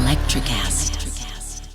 Electricast.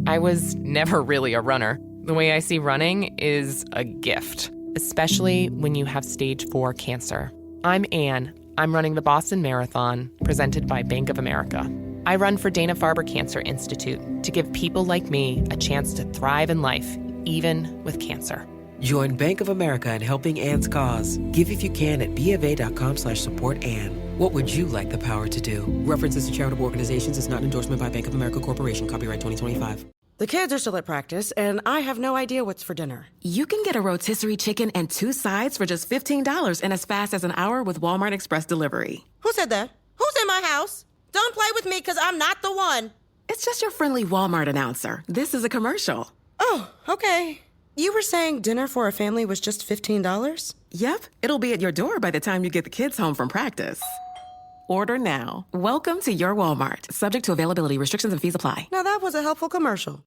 I was never really a runner. The way I see running is a gift, especially when you have stage 4 cancer. I'm Anne. I'm running the Boston Marathon, presented by Bank of America. I run for Dana-Farber Cancer Institute to give people like me a chance to thrive in life, even with cancer. Join Bank of America in helping Anne's cause. Give if you can at BofA.com/supportAnne. What would you like the power to do? References to charitable organizations is not an endorsement by Bank of America Corporation. Copyright 2025. The kids are still at practice, and I have no idea what's for dinner. You can get a rotisserie chicken and 2 sides for just $15 in as fast as an hour with Walmart Express Delivery. Who said that? Who's in my house? Don't play with me, because I'm not the one. It's just your friendly Walmart announcer. This is a commercial. Oh, okay. You were saying dinner for a family was just $15? Yep, it'll be at your door by the time you get the kids home from practice. Order now. Welcome to your Walmart. Subject to availability, restrictions and fees apply. Now that was a helpful commercial.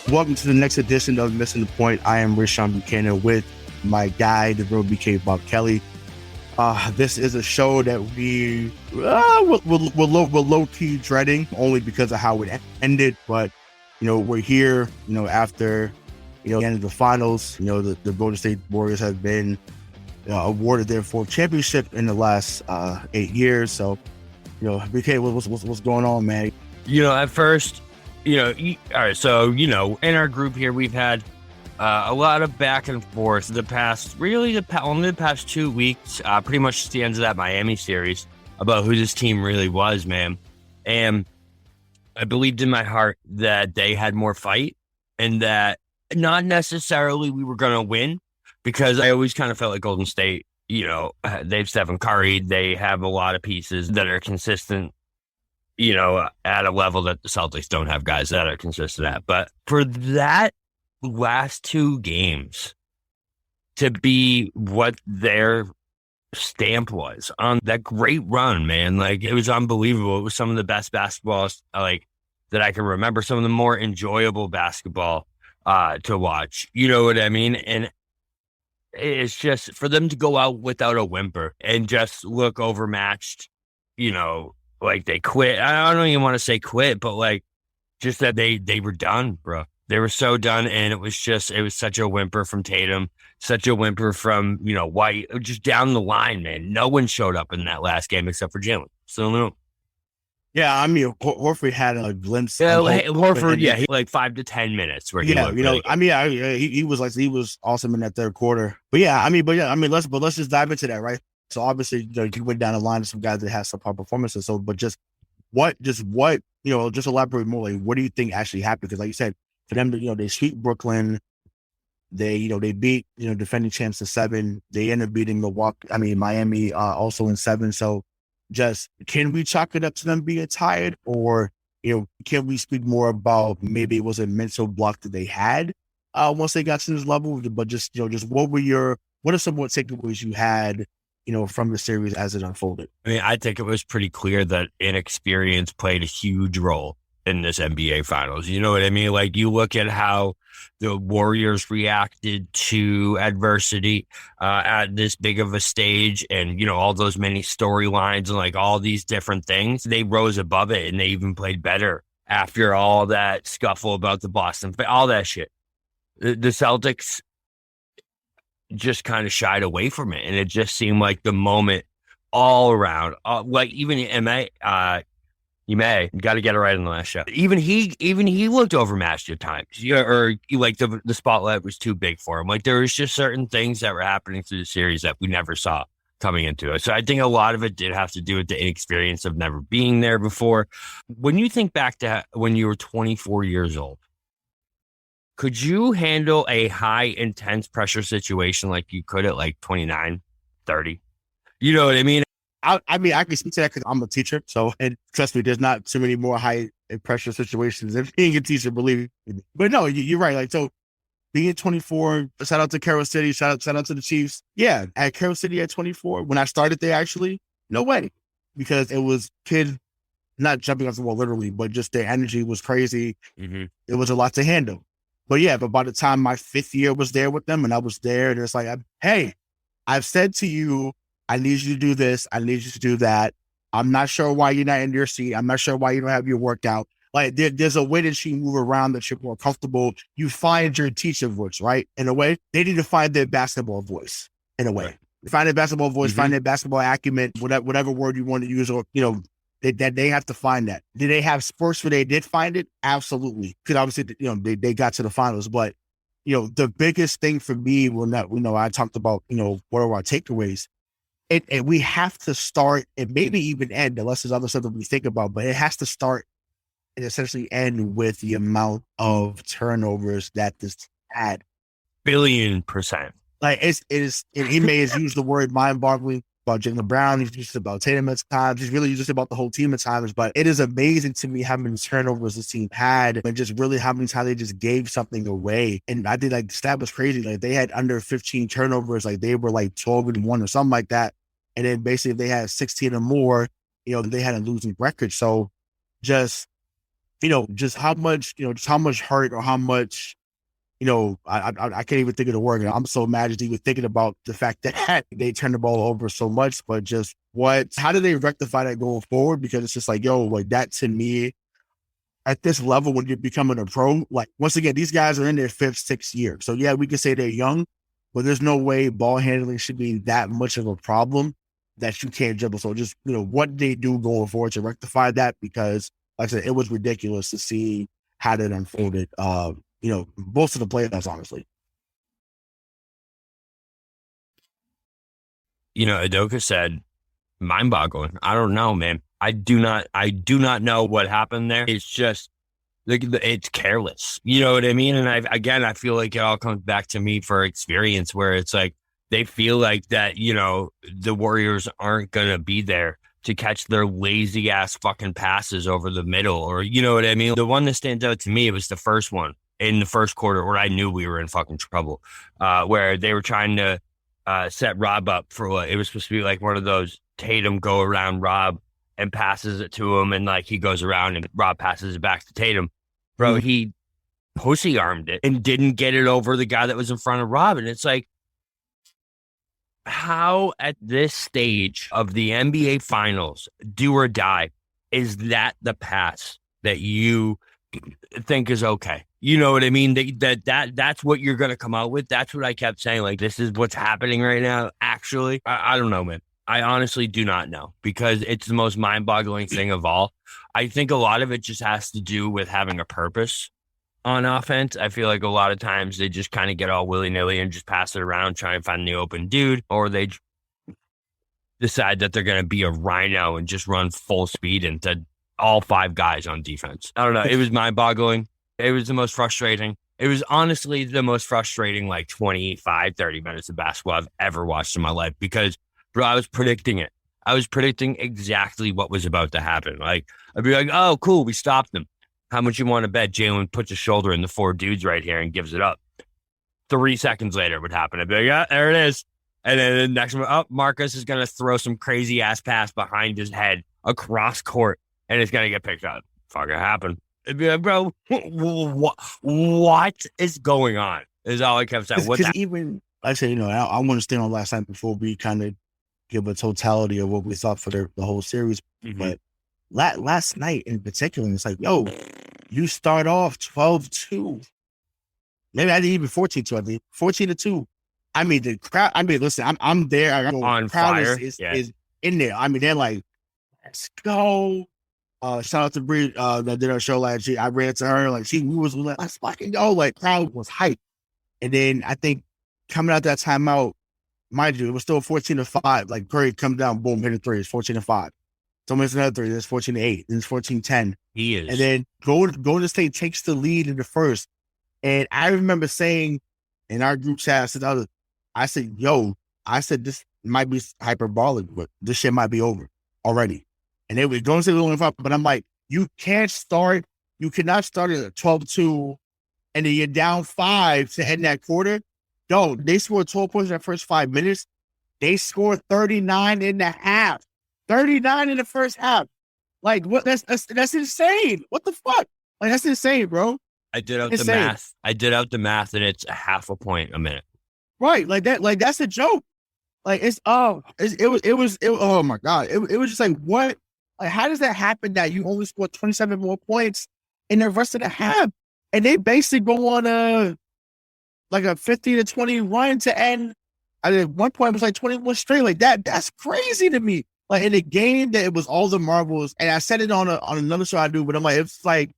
Welcome to the next edition of Missing the Point. I am Rayshawn Buchanan with my guy, the real BK Bob Kelly. This is a show that we're low-key dreading, only because of how it ended. But, we're here, after, the end of the finals. The Golden State Warriors have been awarded their 4th championship in the last 8 years. So, BK, what's going on, man? At first, all right, so, in our group here, we've had a lot of back and forth only the past 2 weeks, pretty much the end of that Miami series, about who this team really was, man. And I believed in my heart that they had more fight and that not necessarily we were going to win, because I always kind of felt like Golden State, they have Steph Curry, they have a lot of pieces that are consistent, at a level that the Celtics don't have guys that are consistent at. But for that last 2 games to be what their stamp was on that great run, man, like, it was unbelievable. It was some of the best basketball that I can remember, some of the more enjoyable basketball to watch. You know what I mean? And it's just for them to go out without a whimper and just look overmatched, like they quit. I don't even want to say quit, but just that they were done, bro. They were so done, and it was such a whimper from Tatum, such a whimper from, White, just down the line, man. No one showed up in that last game except for Jalen. So, no. Yeah, I mean, Horford had a glimpse. Yeah, Horford, he 5 to 10 minutes where he looked really good. He was awesome in that third quarter. But let's just dive into that, right? So obviously, you went down the line of some guys that had some poor performances. So, but just elaborate more. Like, what do you think actually happened? Because, like you said, for them to, they sweep Brooklyn. They beat, defending champs to 7. They end up beating Miami also in 7. So just, can we chalk it up to them being tired, or, can we speak more about maybe it was a mental block that they had once they got to this level? But just what are some more takeaways you had, from the series as it unfolded? I mean, I think it was pretty clear that inexperience played a huge role in this NBA Finals. You know what I mean? Like, you look at how the Warriors reacted to adversity at this big of a stage, and, all those many storylines and all these different things. They rose above it, and they even played better after all that scuffle about the Boston, all that shit. The Celtics just kind of shied away from it, and it just seemed like the moment all around, even you got to get it right in the last shot. Even he looked overmatched at times, or the spotlight was too big for him. There was just certain things that were happening through the series that we never saw coming into it. So I think a lot of it did have to do with the inexperience of never being there before. When you think back to when you were 24 years old, could you handle a high intense pressure situation like you could at 29, 30? You know what I mean? I can speak to that because I'm a teacher. So, and trust me, there's not too many more high pressure situations than being a teacher, believe me. But no, you're right. So being 24, shout out to Carol City, shout out to the Chiefs. Yeah, at Carol City at 24, when I started there, actually, no way. Because it was kids not jumping off the wall literally, but just their energy was crazy. Mm-hmm. It was a lot to handle. But by the time my 5th year was there with them and I was there, and it's hey, I've said to you I need you to do this. I need you to do that. I'm not sure why you're not in your seat. I'm not sure why you don't have your workout. Like there's a way that you move around that you're more comfortable. You find your teacher voice, right? In a way, they need to find their basketball voice. In a way, Right. Find their basketball voice, find their basketball acumen, whatever word you want to use, or that they have to find that. Did they have sports where they did find it? Absolutely, because obviously they got to the finals. But the biggest thing for me, I talked about what are our takeaways. And we have to start and maybe even end, unless there's other stuff that we think about, but it has to start and essentially end with the amount of turnovers that this had. $1,000,000,000%. Like it is, and he may have used the word mind-boggling about Jaylen Brown. He's used it about Tatum at times. He's really used it about the whole team at times. But it is amazing to me how many turnovers this team had, and just really how many times they just gave something away. And I think the stat was crazy. Like they had under 15 turnovers, like they were like 12-1 or something like that. And then basically if they had 16 or more, they had a losing record. So just how much, just how much hurt or how much, I can't even think of the word. I'm so mad just even thinking about the fact that they turned the ball over so much, but just how do they rectify that going forward? Because it's just like, like that to me at this level, when you're becoming a pro, like once again, these guys are in their 5th, 6th year. So yeah, we can say they're young, but there's no way ball handling should be that much of a problem that you can't dribble. So just, what they do going forward to rectify that, because like I said, it was ridiculous to see how that unfolded, most of the playoffs, honestly. Udoka said, mind-boggling. I don't know, man. I do not know what happened there. It's just, it's careless. You know what I mean? And I feel like it all comes back to me for experience, where it's like, they feel like that, the Warriors aren't going to be there to catch their lazy ass fucking passes over the middle, or, you know what I mean? The one that stands out to me was the first one in the first quarter where I knew we were in fucking trouble, where they were trying to set Rob up for it was supposed to be like one of those Tatum go around Rob and passes it to him. And like he goes around and Rob passes it back to Tatum. Bro, he pussy armed it and didn't get it over the guy that was in front of Rob. And it's like, how at this stage of the NBA finals, do or die, is that the pass that you think is okay? You know what I mean? That's what you're going to come out with. That's what I kept saying. Like, this is what's happening right now. Actually, I don't know, man. I honestly do not know, because it's the most mind-boggling thing of all. I think a lot of it just has to do with having a purpose on offense. I feel like a lot of times they just kind of get all willy-nilly and just pass it around, try and find the open dude, or they decide that they're going to be a rhino and just run full speed into all 5 guys on defense. I don't know. It was mind-boggling. It was the most frustrating. It was honestly the most frustrating, 30 minutes of basketball I've ever watched in my life, because, bro, I was predicting it. I was predicting exactly what was about to happen. Like, I'd be like, oh, cool, we stopped them. How much you want to bet Jaylen puts his shoulder in the 4 dudes right here and gives it up? 3 seconds later, it would happen. I'd be like, yeah, there it is. And then the next one, Marcus is going to throw some crazy ass pass behind his head across court, and it's going to get picked up. Fucking happened. It'd be like, bro, what is going on? Is all I kept saying. Because even, like I said, I want to stay on last night before we kind of give a totality of what we thought for the whole series. Mm-hmm. But last night in particular, it's like, you start off 12-2. Maybe I didn't even 14-2. I mean, 14-2. I mean, the crowd. I mean, listen, I'm there. On the crowd fire. Is in there. I mean, they're like, let's go. Shout out to Bree that did our show last year. I ran to her, we was like, let's fucking go. Like, crowd was hyped. And then I think coming out that timeout, mind you, it was still 14-5. Like, Curry come down, boom, hit a 3. It's 14-5. So it's another 3. It's 14-8. Then it's 14-10. He is. And then Golden State takes the lead in the first. And I remember saying in our group chat, I said, this might be hyperbolic, but this shit might be over already. And they were going to say only 5, but I'm like, you cannot start at 12-2 and then you're down 5 to head in that quarter. No, they scored 12 points in the first 5 minutes. They scored 39 in the half. 39 in the first half. Like, what? That's insane. What the fuck? Like, that's insane, bro. I did out the math, and it's a half a point a minute. Right, like that. Like, that's a joke. Like oh my God. It was just like, what? Like, how does that happen that you only scored 27 more points in the rest of the half? And they basically go on a 50-20 run to end. I mean, at one point it was like 21 straight. Like that's crazy to me. Like in a game that it was all the marbles, and I said it on another show I do, but I'm like,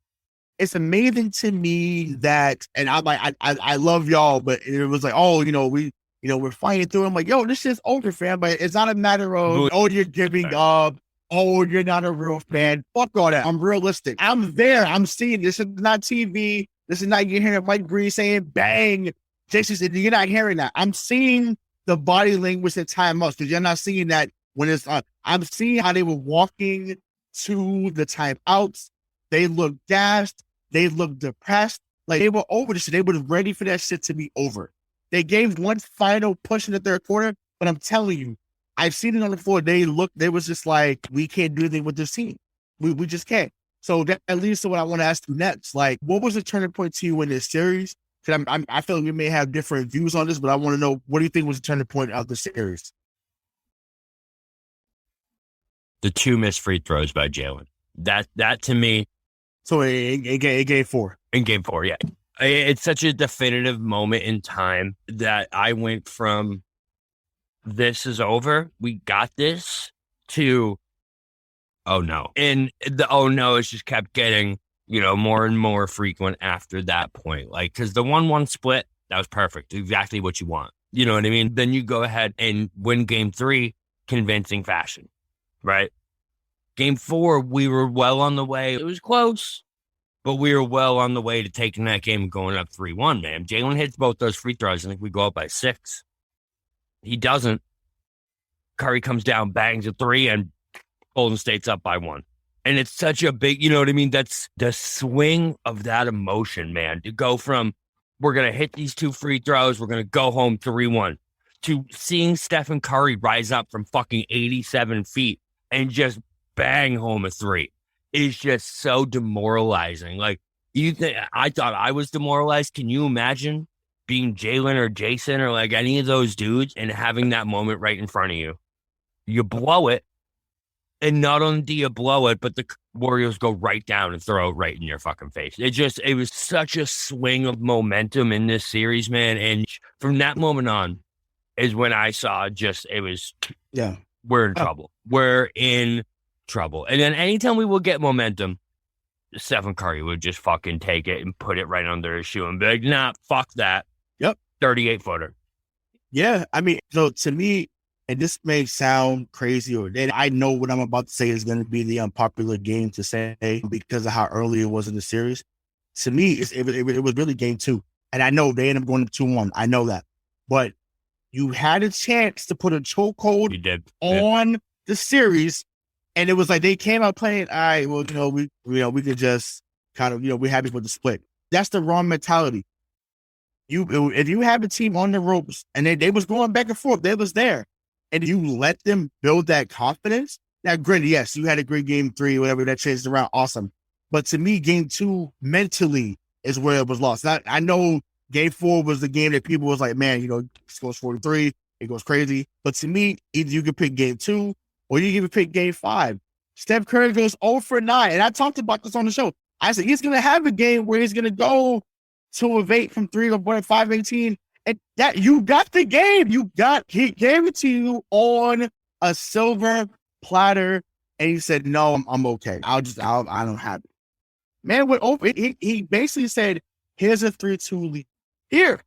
it's amazing to me that, and I'm like, I love y'all, but it was like, oh, we're fighting through. I'm like, yo, this is over, fam. But it's not a matter of, oh, you're giving up. Oh, you're not a real fan. Fuck all that. I'm realistic. I'm there. I'm seeing this is not TV. This is not you hearing Mike Breen saying bang. Jason said, you're not hearing that. I'm seeing the body language at timeouts because you're not seeing that when it's I'm seeing how they were walking to the timeouts. They looked gassed. They looked depressed. Like they were over this shit. They were ready for that shit to be over. They gave one final push in the third quarter, but I'm telling you, I've seen it on the floor. They was just like, we can't do anything with this team. We just can't. So that leads to what I want to ask you next. Like, what was the turning point to you in this series? Because I feel like we may have different views on this, but I want to know, what do you think was the turning point of the series? The 2 missed free throws by Jaylen. That to me. So in game 4. In game 4, yeah. It's such a definitive moment in time that I went from this is over, we got this, to oh no. And the oh no has just kept getting, more and more frequent after that point. Like, because the 1-1 split, that was perfect. Exactly what you want. You know what I mean? Then you go ahead and win game 3, convincing fashion, right? Game 4, we were well on the way. It was close, but we were well on the way to taking that game and going up 3-1, man. Jaylen hits both those free throws. I think we go up by 6. He doesn't. Curry comes down, bangs a 3, and Golden State's up by 1. And it's such a big, you know what I mean? That's the swing of that emotion, man. To go from, we're going to hit these 2 free throws, we're going to go home 3-1, to seeing Stephen Curry rise up from fucking 87 feet and just bang home a 3 is just so demoralizing. Like, I thought I was demoralized. Can you imagine being Jaylen or Jayson or like any of those dudes and having that moment right in front of you? You blow it, and not only do you blow it, but the Warriors go right down and throw it right in your fucking face. It was such a swing of momentum in this series, man. And from that moment on is when I saw we're in trouble. We're in trouble. And then anytime we will get momentum, Stephen Curry would just fucking take it and put it right under his shoe and be like, nah, fuck that. Yep. 38-footer. Yeah. I mean, so to me, and this may sound crazy, or I know what I'm about to say is going to be the unpopular game to say because of how early it was in the series. To me, it was really game 2. And I know they ended up going to 2-1. I know that. But you had a chance to put a chokehold on the series. And it was like they came out playing, all right, well, we could just kind of, we're happy with the split. That's the wrong mentality. If you have a team on the ropes and they was going back and forth, they was there, and you let them build that confidence. Now, granted, yes, you had a great game 3, whatever, that changed around, awesome. But to me, game 2 mentally is where it was lost. I know game 4 was the game that people was like, man, it scores 43, it goes crazy. But to me, either you can pick game 2 or you can pick game 5. Steph Curry goes 0 for 9. And I talked about this on the show. I said, he's going to have a game where he's going to go 2 of 8 from 3 or 5, 18. And that you got the game. He gave it to you on a silver platter. And he said, no, I'm okay. I don't have it. Man went over. He basically said, here's a 3-2 lead. Here.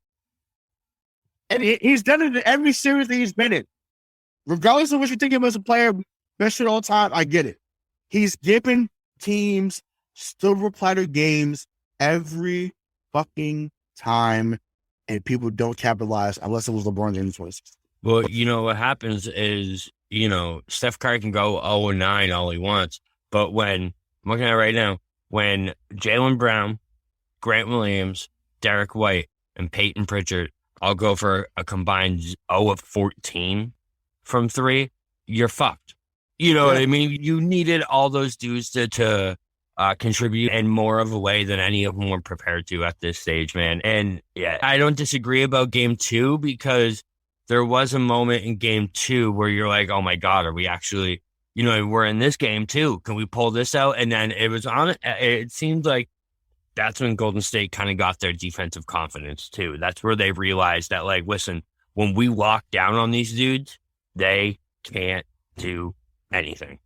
And he's done it in every series that he's been in. Regardless of what you think of him as a player, best shit all time, I get it. He's giving teams silver platter games every fucking time, and people don't capitalize unless it was LeBron James' choices. Well, what happens is, Steph Curry can go 0-9 all he wants, but I'm looking at it right now, when Jaylen Brown, Grant Williams, Derek White, and Peyton Pritchard all go for a combined 0 of 14 from 3, you're fucked. You know what I mean? You needed all those dudes to contribute in more of a way than any of them were prepared to at this stage, man. And yeah, I don't disagree about game 2 because there was a moment in game 2 where you're like, oh my God, are we actually, we're in this game too. Can we pull this out? And then it seemed like that's when Golden State kind of got their defensive confidence too. That's where they realized that, like, listen, when we lock down on these dudes, they can't do anything.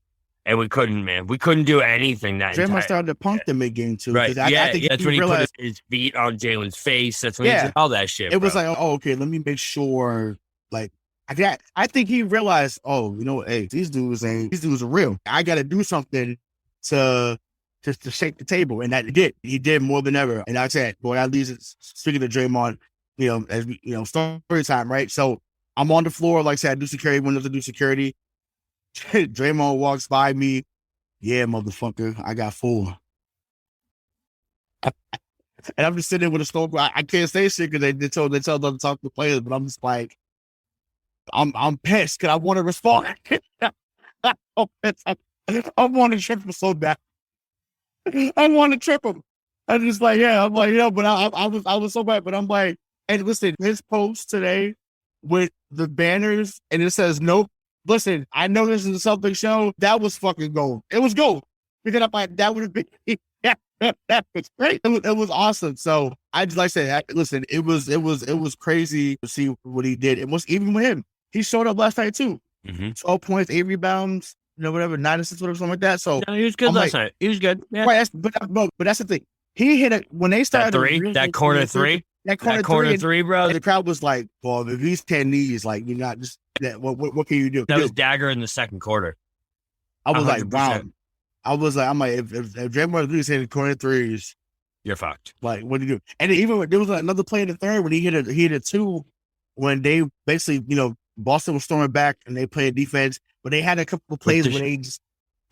And we couldn't, man. We couldn't do anything that Draymond started to punk them mid-game too. Right. I think that's when he put his feet on Jalen's face. That's when he did all that shit. It was like, oh, okay, let me make sure. Like, I think he realized, oh, hey, these dudes are real. I got to do something to shake the table, and that he did. He did more than ever. And I said, boy, at least speaking of Draymond, as story time, right? So I'm on the floor, like I said, I do security. When does I do security? Draymond walks by me. Yeah, motherfucker, I got 4. And I'm just sitting there with a stone. I can't say shit because they tell them to talk to the players, but I'm just like, I'm pissed because I want to respond. I'm pissed. I want to trip him so bad. I want to trip him. I'm just like, yeah. I'm like, but I was so bad. But I'm like, and listen, his post today with the banners and it says nope. Listen, I know this is a Celtics show. That was fucking gold. It was gold. Because I'm like, that would have been, that was great. It was awesome. So I just like I said, listen, it was crazy to see what he did. It was even with him. He showed up last night too. 12 points, 8 rebounds, whatever, 9 assists, whatever, something like that. So no, he was good last night. He was good. Yeah. Right, but that's the thing. He hit it when they started that corner three. That corner three, bro. The crowd was like, "Well, if he's 10 knees, like you're not just that. What can you do?" That was dagger in the second quarter. I was 100%. Like, "Wow." I'm like, if Draymond Green's hitting corner threes, you're fucked. Like, what do you do? And even there was another play in the third when he hit a 2 when they basically, Boston was storming back and they played defense, but they had a couple of plays where they just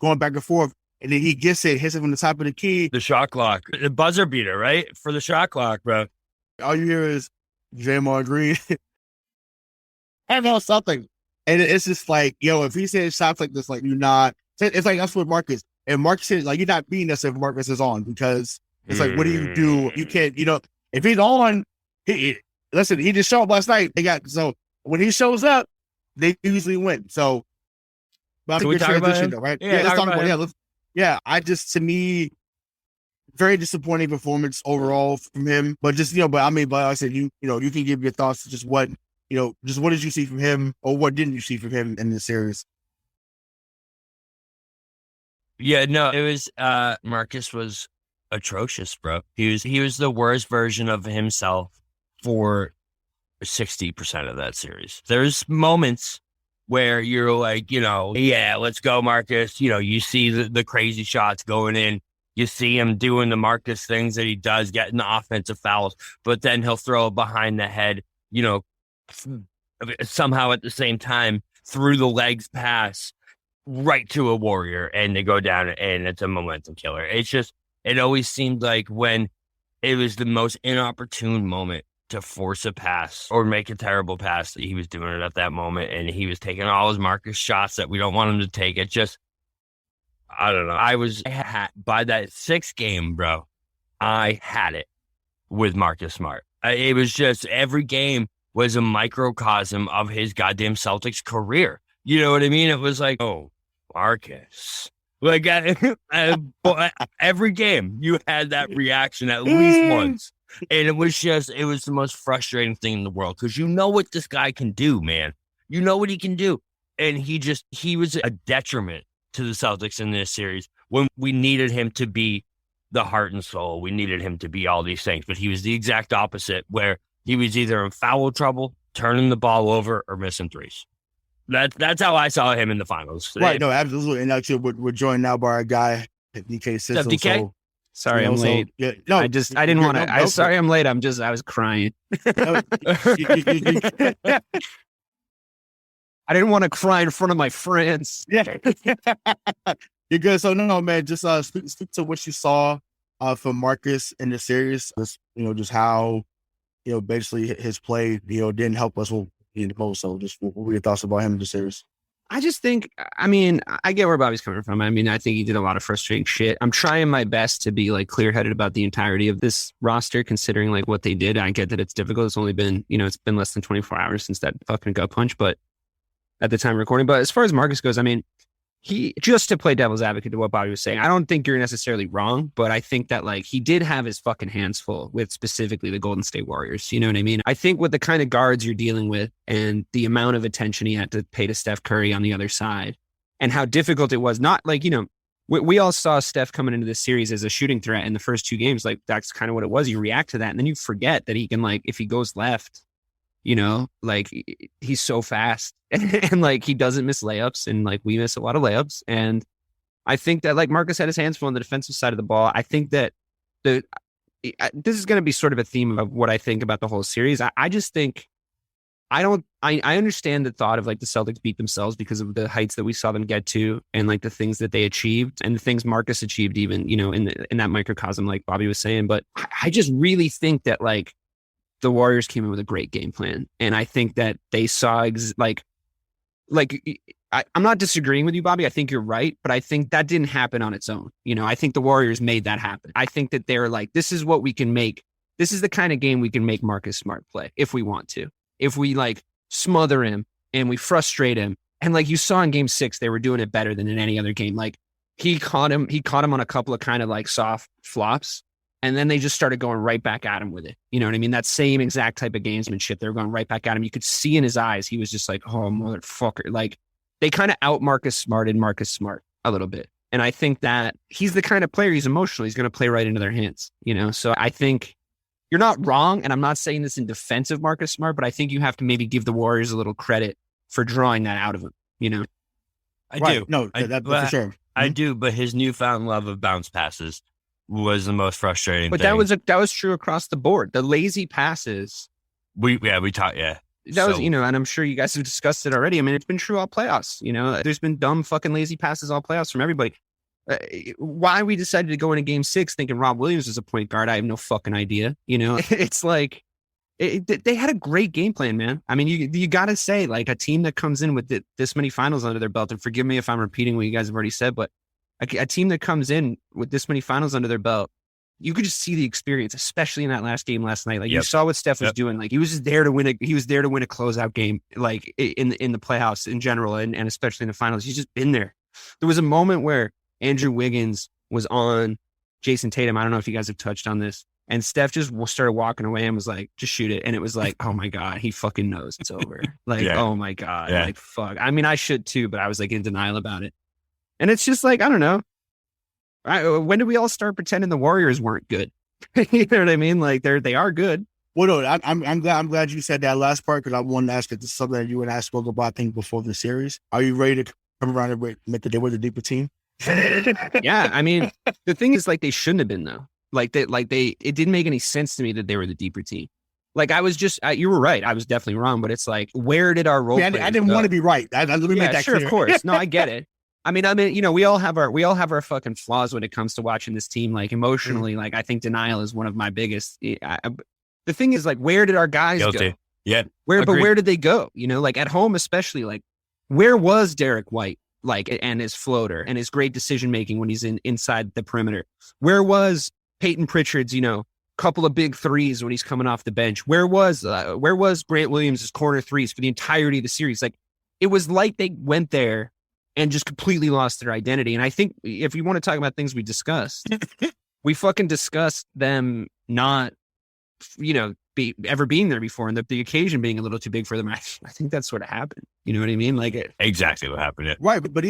going back and forth. And then he gets it, hits it from the top of the key. The shot clock. The buzzer beater, right? For the shot clock, bro. All you hear is Draymond Green. I know something. And it's just like, if he says shots like this, like you're not. It's like that's what Marcus. And Marcus said, like, you're not beating us if Marcus is on because it's like, what do you do? You can't, if he's on, listen, he just showed up last night. So when he shows up, they usually win. So, but I think we're transitioning though, right? Yeah, let's talk about it. Yeah, to me, very disappointing performance overall from him. But just, but like I said, you can give your thoughts to just what did you see from him or what didn't you see from him in this series? Yeah, no, it was, Marcus was atrocious, bro. He was the worst version of himself for 60% of that series. There's moments where you're like, yeah, let's go, Marcus. You see the crazy shots going in. You see him doing the Marcus things that he does, getting the offensive fouls, but then he'll throw it behind the head, somehow at the same time through the legs pass right to a Warrior and they go down and it's a momentum killer. It's just, it always seemed like when it was the most inopportune moment to force a pass or make a terrible pass, he was doing it at that moment and he was taking all his Marcus shots that we don't want him to take. It just, I don't know. By that 6th game, bro, I had it with Marcus Smart. It was just every game was a microcosm of his goddamn Celtics career. You know what I mean? It was like, oh, Marcus. Like every game you had that reaction at least once. And it was the most frustrating thing in the world because you know what this guy can do, man. You know what he can do. And he was a detriment to the Celtics in this series when we needed him to be the heart and soul. We needed him to be all these things, but he was the exact opposite where he was either in foul trouble, turning the ball over, or missing threes. That's how I saw him in the finals. Right, no, absolutely. And actually, we're joined now by our guy, DK System. DK? So, sorry, I'm late. Yeah, no, I didn't want to. Sorry, I'm late. I was crying. I didn't want to cry in front of my friends. Yeah, you're good. So no, man, just speak to what you saw from Marcus in the series. Just how basically his play didn't help us in the most. So just what were your thoughts about him in the series? I just think, I mean, I get where Bobby's coming from. I mean, I think he did a lot of frustrating shit. I'm trying my best to be like clear-headed about the entirety of this roster, considering like what they did. I get that it's difficult. It's only been, it's been less than 24 hours since that fucking gut punch, but at the time of recording. But as far as Marcus goes, I mean, he, just to play devil's advocate to what Bobby was saying, I don't think you're necessarily wrong, but I think that like he did have his fucking hands full with specifically the Golden State Warriors. You know what I mean? I think with the kind of guards you're dealing with and the amount of attention he had to pay to Steph Curry on the other side and how difficult it was, not like, we all saw Steph coming into this series as a shooting threat in the first two games. Like that's kind of what it was. You react to that and then you forget that he can, like, if he goes left, like he's so fast and like he doesn't miss layups and like we miss a lot of layups. And I think that like Marcus had his hands full on the defensive side of the ball. I think that this is going to be sort of a theme of what I think about the whole series. I just think I understand the thought of like the Celtics beat themselves because of the heights that we saw them get to and like the things that they achieved and the things Marcus achieved even, in that microcosm, like Bobby was saying. But I just really think that like the Warriors came in with a great game plan. And I think that they saw I'm not disagreeing with you, Bobby. I think you're right, but I think that didn't happen on its own. I think the Warriors made that happen. I think that they're like, this is what we can make. This is the kind of game we can make Marcus Smart play if we want to. If we like smother him and we frustrate him. And like you saw in game 6, they were doing it better than in any other game. Like he caught him on a couple of kind of like soft flops. And then they just started going right back at him with it. You know what I mean? That same exact type of gamesmanship. They were going right back at him. You could see in his eyes, he was just like, oh, motherfucker. Like they kind of out Marcus Smart a little bit. And I think that he's the kind of player, he's emotional. He's going to play right into their hands, So I think you're not wrong. And I'm not saying this in defense of Marcus Smart, but I think you have to maybe give the Warriors a little credit for drawing that out of him, I do. No, that's for sure. I do, but his newfound love of bounce passes was the most frustrating but thing. that was true across the board. The lazy passes. We talked, yeah. That was, and I'm sure you guys have discussed it already. I mean, it's been true all playoffs. There's been dumb fucking lazy passes all playoffs from everybody. Why we decided to go into game 6 thinking Rob Williams is a point guard, I have no fucking idea. It's like they had a great game plan, man. I mean, you got to say, like, a team that comes in with this many finals under their belt, and forgive me if I'm repeating what you guys have already said, but a team that comes in with this many finals under their belt, you could just see the experience, especially in that last game last night. Like you saw what Steph was doing. Like he was just there to win he was there to win a closeout game, like in the playoffs in general, and especially in the finals. He's just been there. There was a moment where Andrew Wiggins was on Jayson Tatum. I don't know if you guys have touched on this. And Steph just started walking away and was like, just shoot it. And it was like, oh my God, he fucking knows it's over. Like, oh my God, like fuck. I mean, I should too, but I was like in denial about it. And it's just like, I don't know. When did we all start pretending the Warriors weren't good? You know what I mean? Like they are good. Well, no, I'm glad you said that last part because I wanted to ask if this is something that you and I spoke about, I think, before the series. Are you ready to come around and admit that they were the deeper team? Yeah, I mean, the thing is, like, they shouldn't have been though. It didn't make any sense to me that they were the deeper team. Like I was just, you were right. I was definitely wrong, but it's like, where did our role? I didn't want to be right. Let me make that clear. Of course. No, I get it. I mean, we all have our fucking flaws when it comes to watching this team. Like emotionally, like I think denial is one of my biggest. The thing is, like, where did our guys go? Yeah. But where did they go? Like at home, especially, like where was Derek White? Like, and his floater and his great decision making when he's inside the perimeter. Where was Peyton Pritchard's, couple of big threes when he's coming off the bench? Where was Grant Williams' corner threes for the entirety of the series? Like, it was like they went there and just completely lost their identity. And I think if you want to talk about things we discussed, we fucking discussed them not, ever being there before, and the occasion being a little too big for them. I think that's what happened. You know what I mean? Like exactly what happened. Yeah. Right, but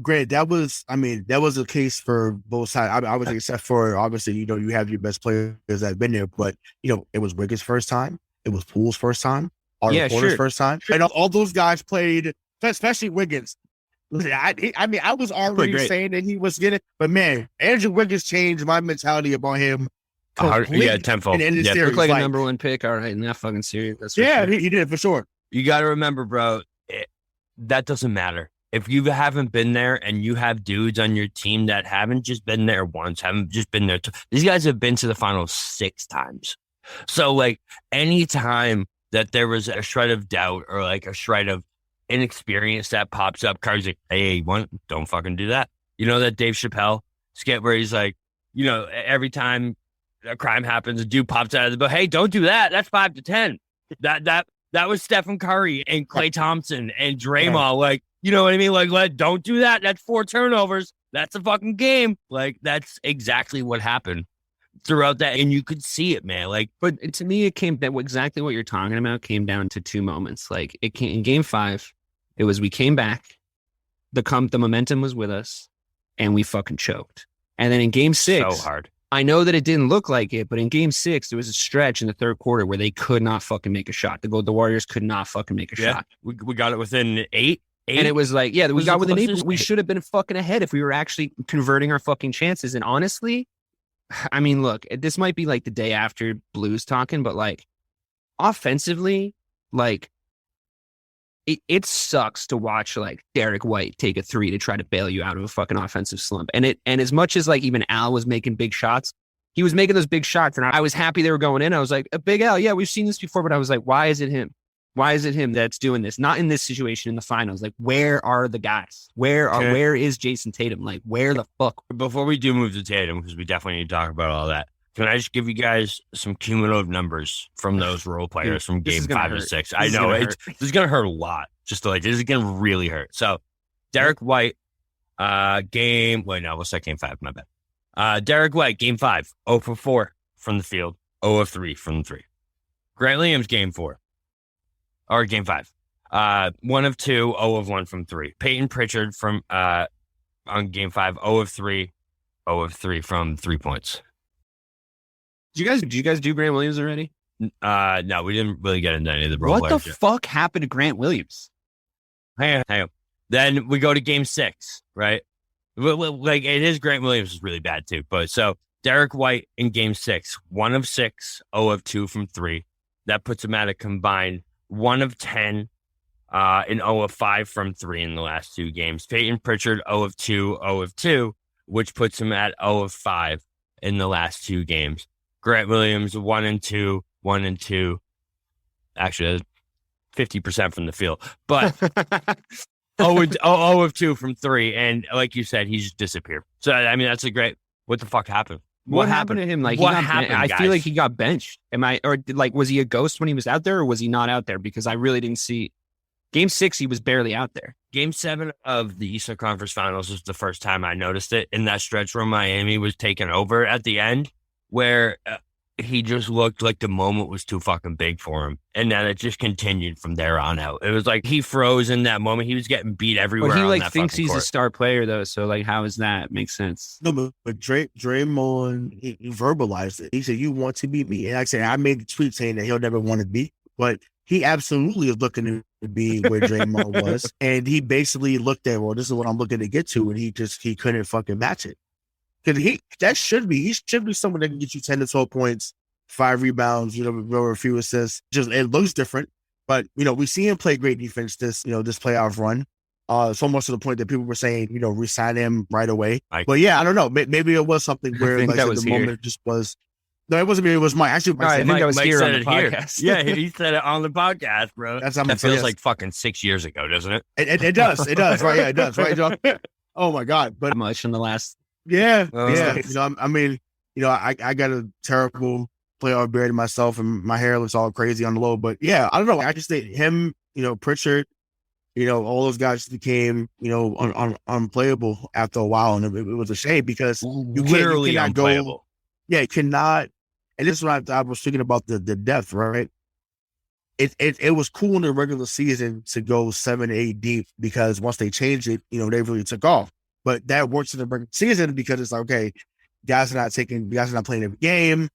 granted, that was a case for both sides. I would say, except for obviously, you have your best players that have been there, but it was Wiggins' first time, it was Poole's first time, Porter's first time, and all those guys played, especially Wiggins. Listen, I was already saying that he was getting, but man, Andrew Wiggins changed my mentality about him. Tenfold. Looked like a number 1 pick. All right, in that fucking series. That's he did for sure. You got to remember, bro, that doesn't matter. If you haven't been there and you have dudes on your team that haven't just been there once, haven't just been there. These guys have been to the finals 6 times. So, like, any time that there was a shred of doubt or like a shred of inexperience that pops up. Curry's like, hey, don't fucking do that. You know that Dave Chappelle skit where he's like, every time a crime happens, a dude pops out of the boat. Hey, don't do that. That's 5 to 10. That was Stephen Curry and Klay Thompson and Draymond. Like, you know what I mean? Like, don't do that. That's 4 turnovers. That's a fucking game. Like, that's exactly what happened throughout that. And you could see it, man. Like, but to me, it came that exactly what you're talking about came down to 2 moments. Like, it came in game 5. It was, we came back, the momentum was with us, and we fucking choked. And then in game 6, so hard. I know that it didn't look like it, but in game 6, there was a stretch in the third quarter where they could not fucking make a shot. The Warriors could not fucking make a shot. We got it within 8. And it was like, we got within 8. We 8. should have been fucking ahead if we were actually converting our fucking chances. And honestly, I mean, look, this might be like the day after Blues talking, but like offensively, like it sucks to watch like Derek White take a 3 to try to bail you out of a fucking offensive slump. And as much as like even Al was making big shots, he was making those big shots, and I was happy they were going in. I was like, a Big Al, yeah, we've seen this before, but I was like, why is it him? Why is it him that's doing this? Not in this situation in the finals. Like, where are the guys? Where is Jayson Tatum? Like, where the fuck? Before we do move to Tatum, because we definitely need to talk about all that, can I just give you guys some cumulative numbers from those role players from game 5 and 6? I know this is going to hurt a lot. Just like, this is going to really hurt. So, Derek White, game 5? My bad. Derek White, game 5, 0 for 4 from the field, 0 of 3 from the 3. Grant Williams, game 4. Or game 5. 1 of 2, 0 of 1 from 3. Peyton Pritchard from on game 5, 0 of 3, 0 of 3 from 3 points. Did you guys do Grant Williams already? No, we didn't really get into any of the role What the players fuck happened to Grant Williams? Hang on. Then we go to game 6, right? Like, it is Grant Williams is really bad too. But so Derek White in game 6, 1 of 6, 0 of 2 from 3. That puts him at a combined 1 of 10 and 0 of 5 from 3 in the last 2 games. Peyton Pritchard, 0 of 2, 0 of 2, which puts him at 0 of 5 in the last 2 games. Grant Williams, 1 and 2, 1 and 2. Actually, 50% from the field. But 0 of 2 from 3. And like you said, he's just disappeared. So, I mean, that's a great, what the fuck happened? What happened to him? Like, what happened, I guys? feel like he got benched. Was he a ghost when he was out there, or was he not out there? Because I really didn't see. Game 6, he was barely out there. Game 7 of the Eastern Conference Finals was the first time I noticed it. In that stretch where Miami was taken over at the end, where he just looked like the moment was too fucking big for him. And then it just continued from there on out. It was like he froze in that moment. He was getting beat everywhere. Well, he on like that thinks fucking he's court. a star player though. So like, how is that? Makes sense. No, but Draymond, he verbalized it. He said, "You want to beat me?" And like I said, I made the tweet saying that he'll never want to beat, but he absolutely is looking to be where Draymond was, and he basically looked at, well, this is what I'm looking to get to, and he couldn't fucking match it. Because he should be someone that can get you 10 to 12 points, 5 rebounds, a few assists. Just it looks different, but we see him play great defense this playoff run. It's almost to the point that people were saying, resign him right away. But yeah, I don't know. Maybe it was something where think like that was the here. moment just was. No, it wasn't me. It was Mike. Actually, I think that was Mike here said on the it podcast. Yeah, he said it on the podcast, bro. That's how that feels like fucking 6 years ago, doesn't it? It does. It does. Right? Yeah, it does. Right, John? Oh my God! But Much in the last. yeah. Nice. I got a terrible playoff beard myself, and my hair looks all crazy on the low. But yeah, I don't know. I just think him, Pritchard, all those guys became, unplayable after a while, and it was a shame because you Literally cannot unplayable. Yeah, you cannot. And this is what I was thinking about the depth, right? It was cool in the regular season to go 7 to 8 deep because once they changed it, they really took off. But that works in the regular season because it's like, okay, guys are not playing every game.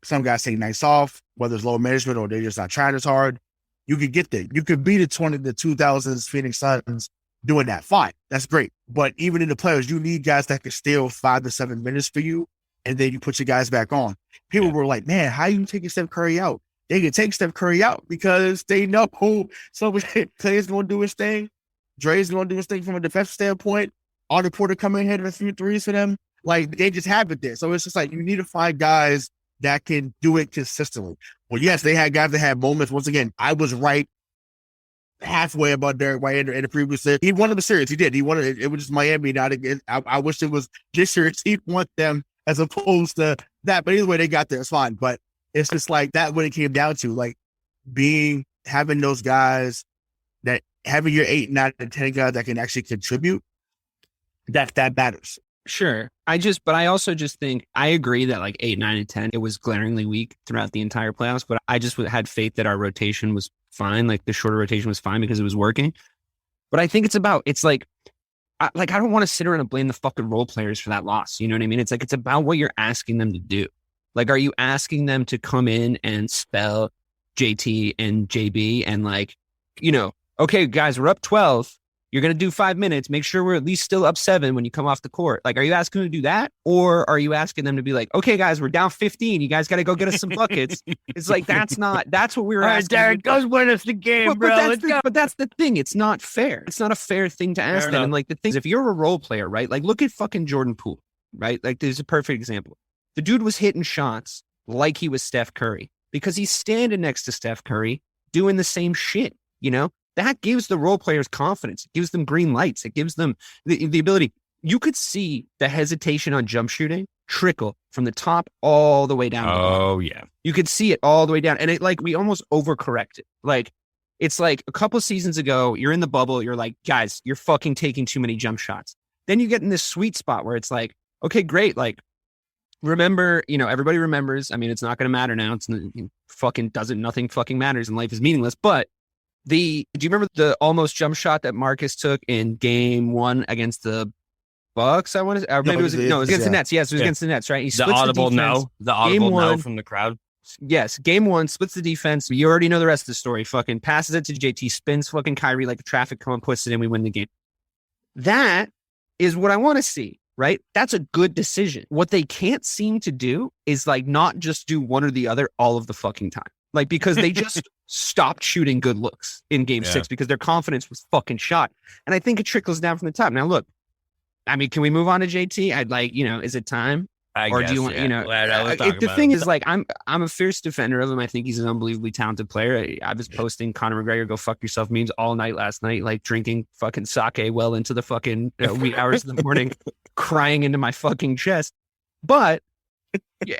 Some guys take nights off, whether it's low management or they're just not trying as hard. You could get there. You could be the 2000s Phoenix Suns doing that. Fine. That's great. But even in the playoffs, you need guys that can steal 5 to 7 minutes for you. And then you put your guys back on. People were like, man, how you taking Steph Curry out? They can take Steph Curry out because they know Clay's going to do his thing. Dre's going to do his thing from a defensive standpoint. Otto Porter coming in, hitting a few threes for them. Like, they just have it there. So it's just like, you need to find guys that can do it consistently. Well, yes, they had guys that had moments. Once again, I was right halfway about Derek White in the previous series. He won the series. He did. He won it. It was just Miami. Not again. I wish it was this series. He won them as opposed to that. But either way, they got there. It's fine. But it's just like that when it came down to like having those guys that having your 8, 9, and 10 guys that can actually contribute. That matters. Sure. But I also just think I agree that like 8, 9, and 10, it was glaringly weak throughout the entire playoffs. But I just had faith that our rotation was fine. Like the shorter rotation was fine because it was working. But I think it's like, I don't want to sit around and blame the fucking role players for that loss. You know what I mean? It's like, it's about what you're asking them to do. Like, are you asking them to come in and spell JT and JB and like, okay, guys, we're up 12. You're going to do 5 minutes. Make sure we're at least still up 7 when you come off the court. Like, are you asking them to do that? Or are you asking them to be like, okay, guys, we're down 15. You guys got to go get us some buckets. It's like, that's what we were asking. All right, Derek, go win us the game, bro. But that's the thing. It's not fair. It's not a fair thing to ask them. And like the thing is, if you're a role player, right? Like look at fucking Jordan Poole, right? Like there's a perfect example. The dude was hitting shots like he was Steph Curry because he's standing next to Steph Curry doing the same shit, That gives the role players confidence. It gives them green lights. It gives them the ability. You could see the hesitation on jump shooting trickle from the top all the way down. Oh, yeah. You could see it all the way down. And it like, we almost overcorrected. Like, it's like a couple seasons ago, you're in the bubble. You're like, guys, you're fucking taking too many jump shots. Then you get in this sweet spot where it's like, okay, great. Like, remember, everybody remembers. I mean, it's not going to matter now. Nothing fucking matters and life is meaningless. But do you remember the almost jump shot that Marcus took in game 1 against the Bucks? Or maybe it was against the Nets. Yes, it was against the Nets, right? He splits the audible no from the crowd. Yes, game 1 splits the defense. You already know the rest of the story. Fucking passes it to JT, spins fucking Kyrie like a traffic cone, puts it in. We win the game. That is what I want to see, right? That's a good decision. What they can't seem to do is like not just do one or the other all of the fucking time. Like, because they just stopped shooting good looks in game 6 because their confidence was fucking shot. And I think it trickles down from the top. Now, look, I mean, can we move on to JT? I'd like, is it time? Or do you want, the thing is like, I'm a fierce defender of him. I think he's an unbelievably talented player. I was posting Conor McGregor, go fuck yourself memes all night last night, like drinking fucking sake well into the fucking wee hours of the morning, crying into my fucking chest. But,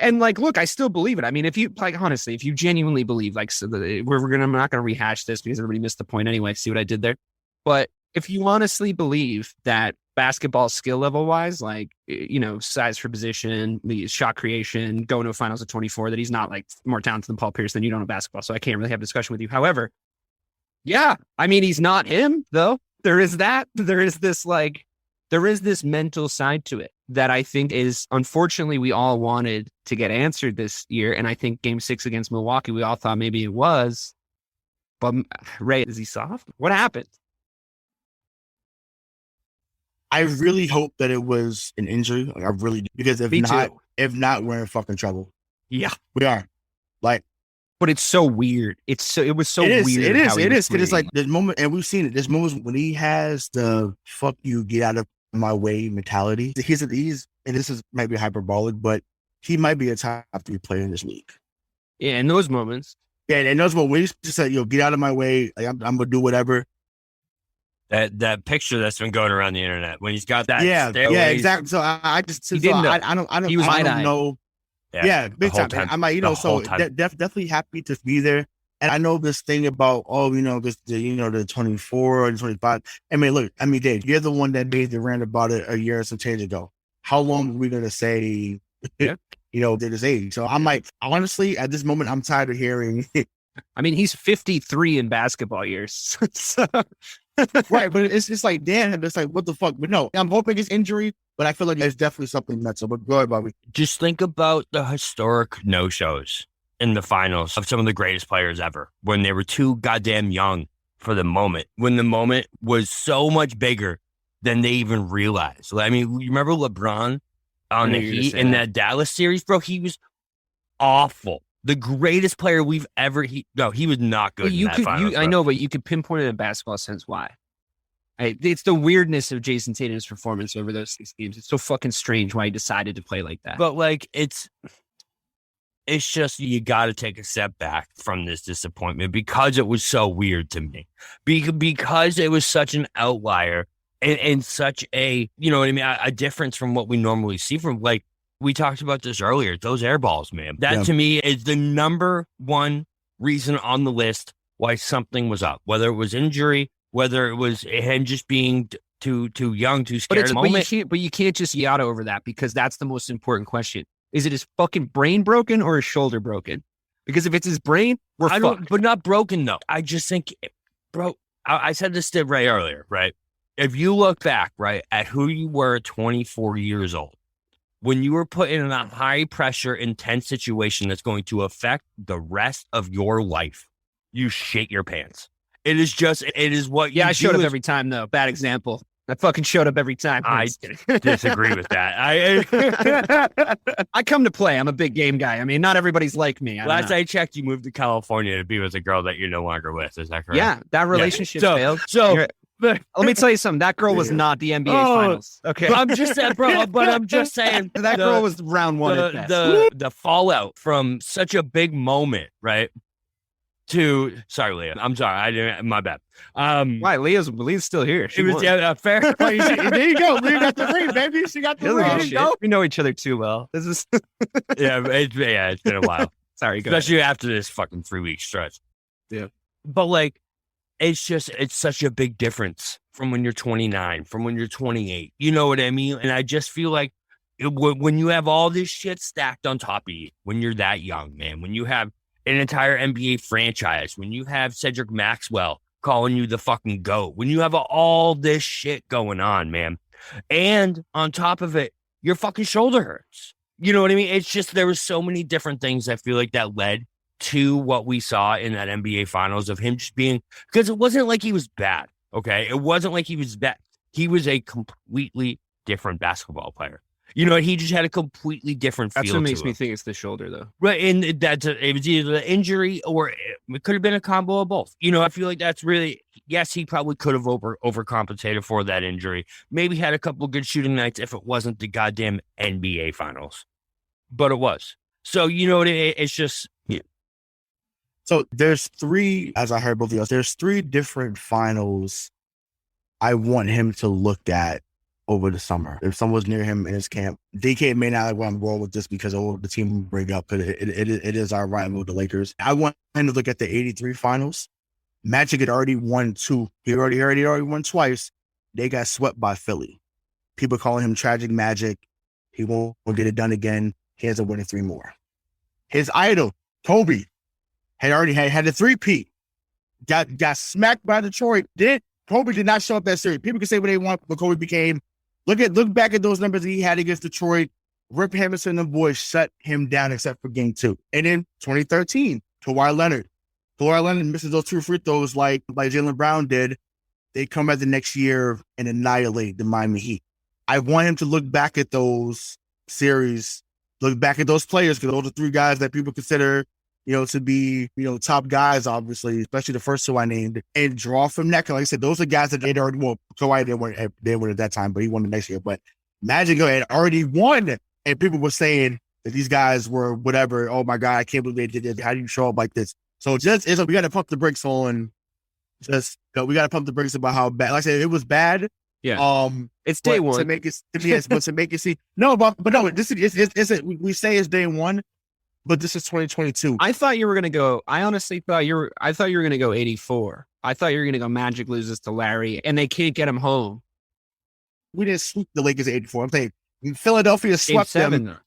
and like, look, I still believe it. I mean, if you like, honestly, if you genuinely believe, like, I'm not going to rehash this because everybody missed the point anyway. See what I did there? But if you honestly believe that basketball skill level wise, like, size for position, the shot creation, going to a finals of 24, that he's not like more talented than Paul Pierce, then you don't know basketball. So I can't really have a discussion with you. However, yeah, I mean, he's not him though. There is this mental side to it that I think is, unfortunately, we all wanted to get answered this year. And I think game 6 against Milwaukee, we all thought maybe it was. But Ray, is he soft? What happened? I really hope that it was an injury. Like, I really do. Because if not, we're in fucking trouble. Yeah. We are. Like, but it's so weird. It was so weird. It is. Because it's like this moment, and we've seen it. There's moments when he has the fuck you, get out of my way mentality. He's and this is maybe hyperbolic, but he might be a top 3 player in this league. Yeah, in those moments. Yeah, and those moments when he's just like, get out of my way. Like, I'm gonna do whatever. That picture that's been going around the internet when he's got that. Yeah, exactly. So I don't know. Yeah, big time. I'm like, definitely happy to be there. And I know this thing about, the 24 and 25. I mean, look, Dave, you're the one that made the rant about it a year or some change ago. How long are we going to say, they're this age? So I'm like, honestly, at this moment, I'm tired of hearing. I mean, he's 53 in basketball years. So. Right, but it's just like, damn, it's like, what the fuck? But no, I'm hoping it's injury, but I feel like it's definitely something mental. But go ahead, Bobby. Just think about the historic no-shows in the finals of some of the greatest players ever when they were too goddamn young for the moment, when the moment was so much bigger than they even realized. I mean, you remember LeBron on the Heat in that Dallas series, bro? He was awful. The greatest player we've ever. He was not good. I know, but you could pinpoint it in a basketball sense. Why? It's the weirdness of Jayson Tatum's performance over those 6 games. It's so fucking strange why he decided to play like that. But like, it's it's just you got to take a step back from this disappointment because it was so weird to me. Because it was such an outlier and such a, you know what I mean, a difference from what we normally see from, like, we talked about this earlier, those air balls, man. That to me is the number one reason on the list why something was up, whether it was injury, whether it was him just being too young, too scared. But you can't just yada over that, because that's the most important question. Is it his fucking brain broken or his shoulder broken? Because if it's his brain, we're fucked. But not broken, though. I just think, bro, I said this to Ray earlier, right? If you look back, right, at who you were at 24 years old, when you were put in a high pressure, intense situation that's going to affect the rest of your life, you shit your pants. It is what you I showed do up every time, though. Bad example. I fucking showed up every time. I disagree with that. I come to play. I'm a big game guy. I mean, not everybody's like me. Last I checked, you moved to California to be with a girl that you're no longer with. Is that correct? Yeah, that relationship failed. Let me tell you something. That girl was not the NBA Finals. Okay, I'm just saying, bro. But I'm just saying that girl was round one at best. The fallout from such a big moment, right? Sorry, Leah. I'm sorry. I didn't. My bad. Why? Leah's still here. She was fair. There you go. Leah got the ring, baby. She got the ring. We know each other too well. This is it's been a while. Sorry, especially after this fucking 3-week stretch. Yeah, but like, it's such a big difference from when you're 29, from when you're 28. You know what I mean? And I just feel like when you have all this shit stacked on top of you, when you're that young, man, when you have an entire NBA franchise, when you have Cedric Maxwell calling you the fucking GOAT, when you have all this shit going on, man, and on top of it, your fucking shoulder hurts. You know what I mean? It's just, there was so many different things I feel like that led to what we saw in that NBA Finals of him just being, because it wasn't like he was bad, okay? It wasn't like he was bad. He was a completely different basketball player. You know, he just had a completely different feel. That's what makes me think it's the shoulder, though. Right, and it was either the injury or it could have been a combo of both. You know, I feel like that's really, yes, he probably could have overcompensated for that injury. Maybe had a couple of good shooting nights if it wasn't the goddamn NBA Finals. But it was. So, you know, it's just... Yeah. So there's three, as I heard both of you, there's three different finals I want him to look at over the summer. If someone's near him in his camp, DK may not like where I'm going with this because of the team we bring up, because it is our rival, the Lakers. I want him to look at the 83 finals. Magic had already won two. He already won twice. They got swept by Philly. People calling him Tragic Magic. He won't get it done again. He hasn't won 3 more. His idol, Kobe, had a 3-peat. Got smacked by Detroit. Kobe did not show up that series. People can say what they want, but Kobe became. Look back at those numbers he had against Detroit. Rip Hamilton and the boys shut him down except for game 2. And in 2013, Kawhi Leonard misses those 2 free throws like Jaylen Brown did. They come back the next year and annihilate the Miami Heat. I want him to look back at those series, look back at those players, because those are 3 guys that people consider, to be, top guys, obviously, especially the first 2 I named, and draw from that. Cause like I said, those are guys that they'd already won. Kawhi didn't win at that time, but he won the next year. But Magic had already won, and people were saying that these guys were whatever. Oh my God, I can't believe they did this. How do you show up like this? So we got to pump the brakes on. We got to pump the brakes about how bad. Like I said, it was bad. Yeah. It's day one to make it. Yes, but to make it see. No, but no. This is we say it's day one. But this is 2022. I thought you were going to go. I honestly thought I thought you were going to go 84. I thought you were going to go Magic loses to Larry and they can't get him home. We didn't sweep the Lakers at 84. I'm saying Philadelphia swept them.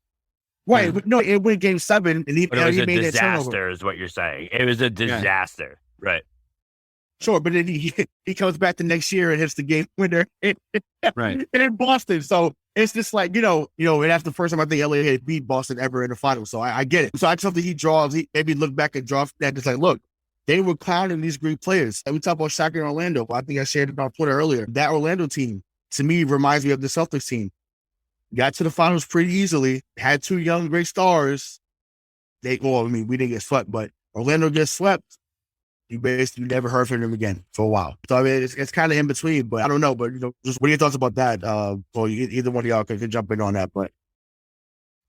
Right. But no, it went game 7 and he made a disaster is what you're saying. It was a disaster. Yeah. Right. Sure. But then he comes back the next year and hits the game winner and in Boston. So it's just like, and that's the first time I think LA had beat Boston ever in the finals. So I get it. So I just hope that he maybe look back and draw that. Just like, look, they were clowning these great players. And we talk about Shaq and Orlando. I think I shared it on Twitter earlier. That Orlando team, to me, reminds me of the Celtics team. Got to the finals pretty easily. Had 2 young, great stars. We didn't get swept, but Orlando gets swept. You basically never heard from him again for a while. So I mean, it's kind of in between, but I don't know. But just what are your thoughts about that? Or either one of y'all can jump in on that. But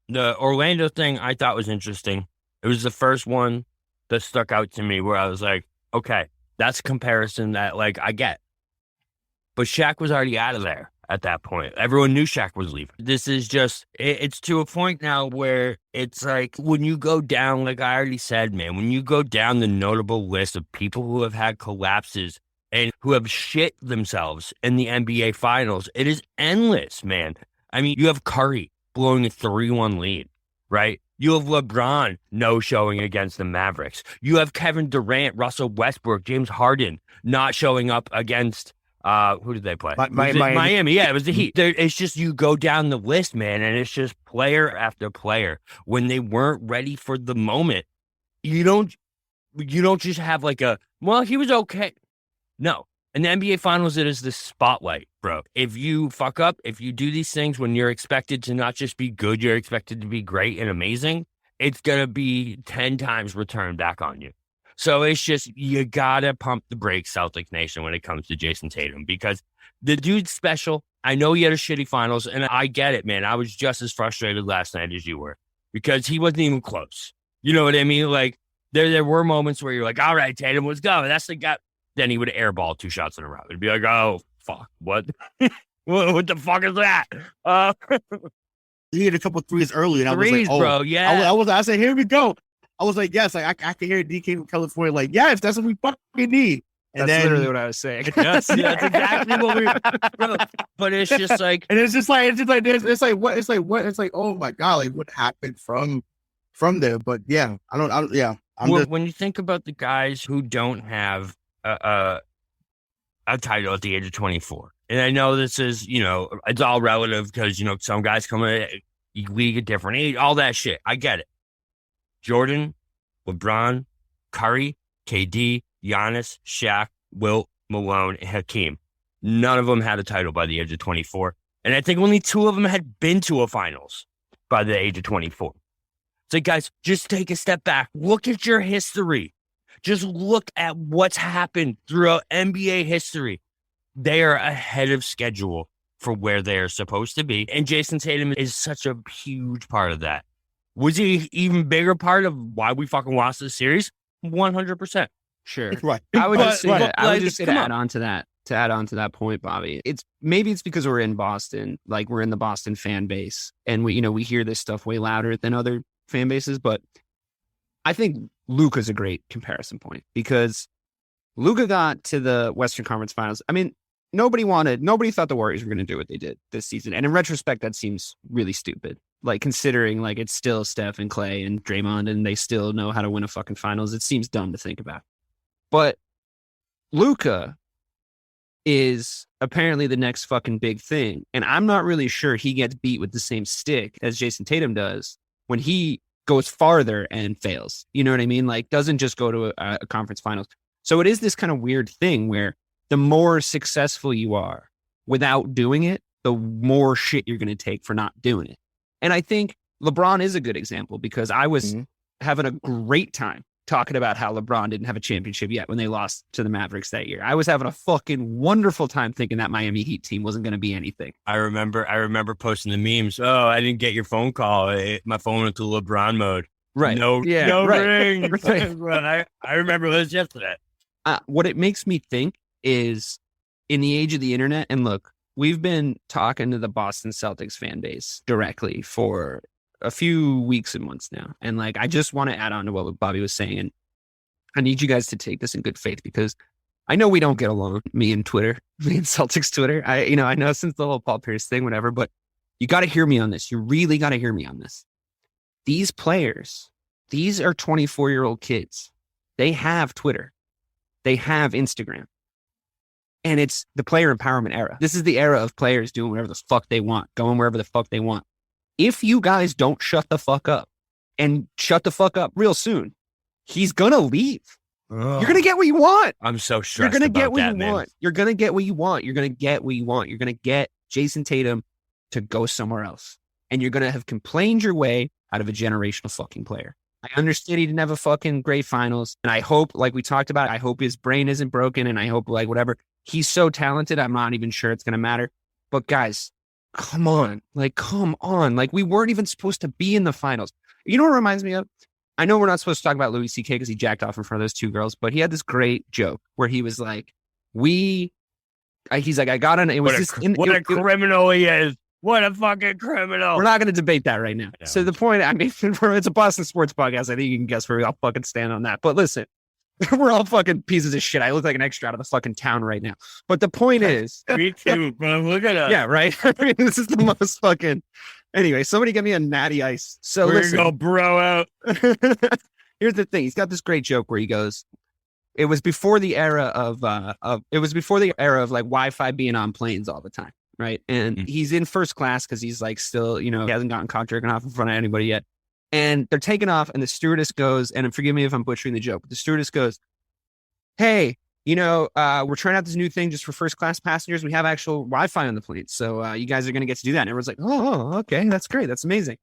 the Orlando thing I thought was interesting. It was the first one that stuck out to me where I was like, okay, that's a comparison that like I get. But Shaq was already out of there at that point. Everyone knew Shaq was leaving. This is just, it's to a point now where it's like when you go down, like I already said, man, when you go down the notable list of people who have had collapses and who have shit themselves in the NBA finals, it is endless, man. I mean, you have Curry blowing a 3-1 lead, right? You have LeBron no-showing against the Mavericks. You have Kevin Durant, Russell Westbrook, James Harden not showing up against who did they play? Miami. Yeah, it was the Heat. It's just you go down the list, man, and it's just player after player. When they weren't ready for the moment, you don't just have like well, he was okay. No. In the NBA Finals, it is the spotlight, bro. If you fuck up, if you do these things when you're expected to not just be good, you're expected to be great and amazing, it's going to be 10 times returned back on you. So it's just, you got to pump the brakes, Celtic Nation, when it comes to Jayson Tatum, because the dude's special. I know he had a shitty finals, and I get it, man. I was just as frustrated last night as you were, because he wasn't even close. You know what I mean? Like, there were moments where you're like, all right, Tatum, let's go. That's the guy. Then he would airball 2 shots in a row. It'd be like, oh, fuck, what? What the fuck is that? He hit a couple threes early, and I was like, oh, bro, yeah. I said, here we go. I was like, yes, like, I can hear DK from California, like, yes, that's what we fucking need. And that's then, literally what I was saying. Yes, that's exactly what we. Bro, but it's just like, and it's like, oh my god, like what happened from there? But yeah, when you think about the guys who don't have a title at the age of 24, and I know this is, it's all relative because some guys come in league at different age, all that shit. I get it. Jordan, LeBron, Curry, KD, Giannis, Shaq, Wilt, Malone, and Hakeem. None of them had a title by the age of 24. And I think only 2 of them had been to a finals by the age of 24. So guys, just take a step back. Look at your history. Just look at what's happened throughout NBA history. They are ahead of schedule for where they are supposed to be. And Jayson Tatum is such a huge part of that. Was he an even bigger part of why we fucking lost this series? 100%. Sure. Right. I would just say that. I would like, just say to add on to that point, Bobby. It's because we're in Boston, like we're in the Boston fan base, and we hear this stuff way louder than other fan bases. But I think Luka's a great comparison point because Luka got to the Western Conference Finals. I mean, nobody thought the Warriors were going to do what they did this season, and in retrospect, that seems really stupid. Like considering like it's still Steph and Clay and Draymond, and they still know how to win a fucking finals. It seems dumb to think about. But Luka is apparently the next fucking big thing. And I'm not really sure he gets beat with the same stick as Jayson Tatum does when he goes farther and fails. You know what I mean? Like doesn't just go to a conference finals. So it is this kind of weird thing where the more successful you are without doing it, the more shit you're going to take for not doing it. And I think LeBron is a good example because I was having a great time talking about how LeBron didn't have a championship yet when they lost to the Mavericks that year. I was having a fucking wonderful time thinking that Miami Heat team wasn't going to be anything. I remember posting the memes. Oh, I didn't get your phone call. My phone went to LeBron mode. Right. No ring. Right. I remember this yesterday. What it makes me think is in the age of the internet, and look, we've been talking to the Boston Celtics fan base directly for a few weeks and months now. And like, I just want to add on to what Bobby was saying. And I need you guys to take this in good faith because I know we don't get along, me and Celtics Twitter. I know since the whole Paul Pierce thing, whatever, but you got to hear me on this. You really got to hear me on this. These players, these are 24-year-old kids. They have Twitter. They have Instagram. And it's the player empowerment era. This is the era of players doing whatever the fuck they want, going wherever the fuck they want. If you guys don't shut the fuck up and shut the fuck up real soon, he's going to leave. Ugh. You're going to get what you want. I'm so stressed. You're going to get what you want. You're going to get what you want. You're going to get what you want. You're going to get Jayson Tatum to go somewhere else. And you're going to have complained your way out of a generational fucking player. I understand he didn't have a fucking great finals. And I hope, like we talked about, I hope his brain isn't broken. And I hope like whatever. He's so talented. I'm not even sure it's going to matter. But guys, come on. Like we weren't even supposed to be in the finals. You know what it reminds me of? I know we're not supposed to talk about Louis C.K. because he jacked off in front of those two girls, but he had this great joke where he was like, he's like, I got on, it was what a criminal he is. What a fucking criminal. We're not going to debate that right now. Yeah. So the point, I mean, it's a Boston sports podcast. I think you can guess where we all fucking stand on that. But listen, we're all fucking pieces of shit. I look like an extra out of the fucking town right now. But the point is. Me too, bro. Look at us. Yeah, right? I mean, this is the most fucking. Anyway, somebody get me a natty ice. So we're listen. Gonna go bro out. Here's the thing. He's got this great joke where he goes, it was before the era of like Wi-Fi being on planes all the time. Right. And he's in first class because he's like still, he hasn't gotten caught jerking off in front of anybody yet. And they're taking off and the stewardess goes, and forgive me if I'm butchering the joke, but the stewardess goes, hey, we're trying out this new thing just for first class passengers. We have actual Wi-Fi on the plane. So you guys are going to get to do that. And everyone's like, oh, okay. That's great. That's amazing.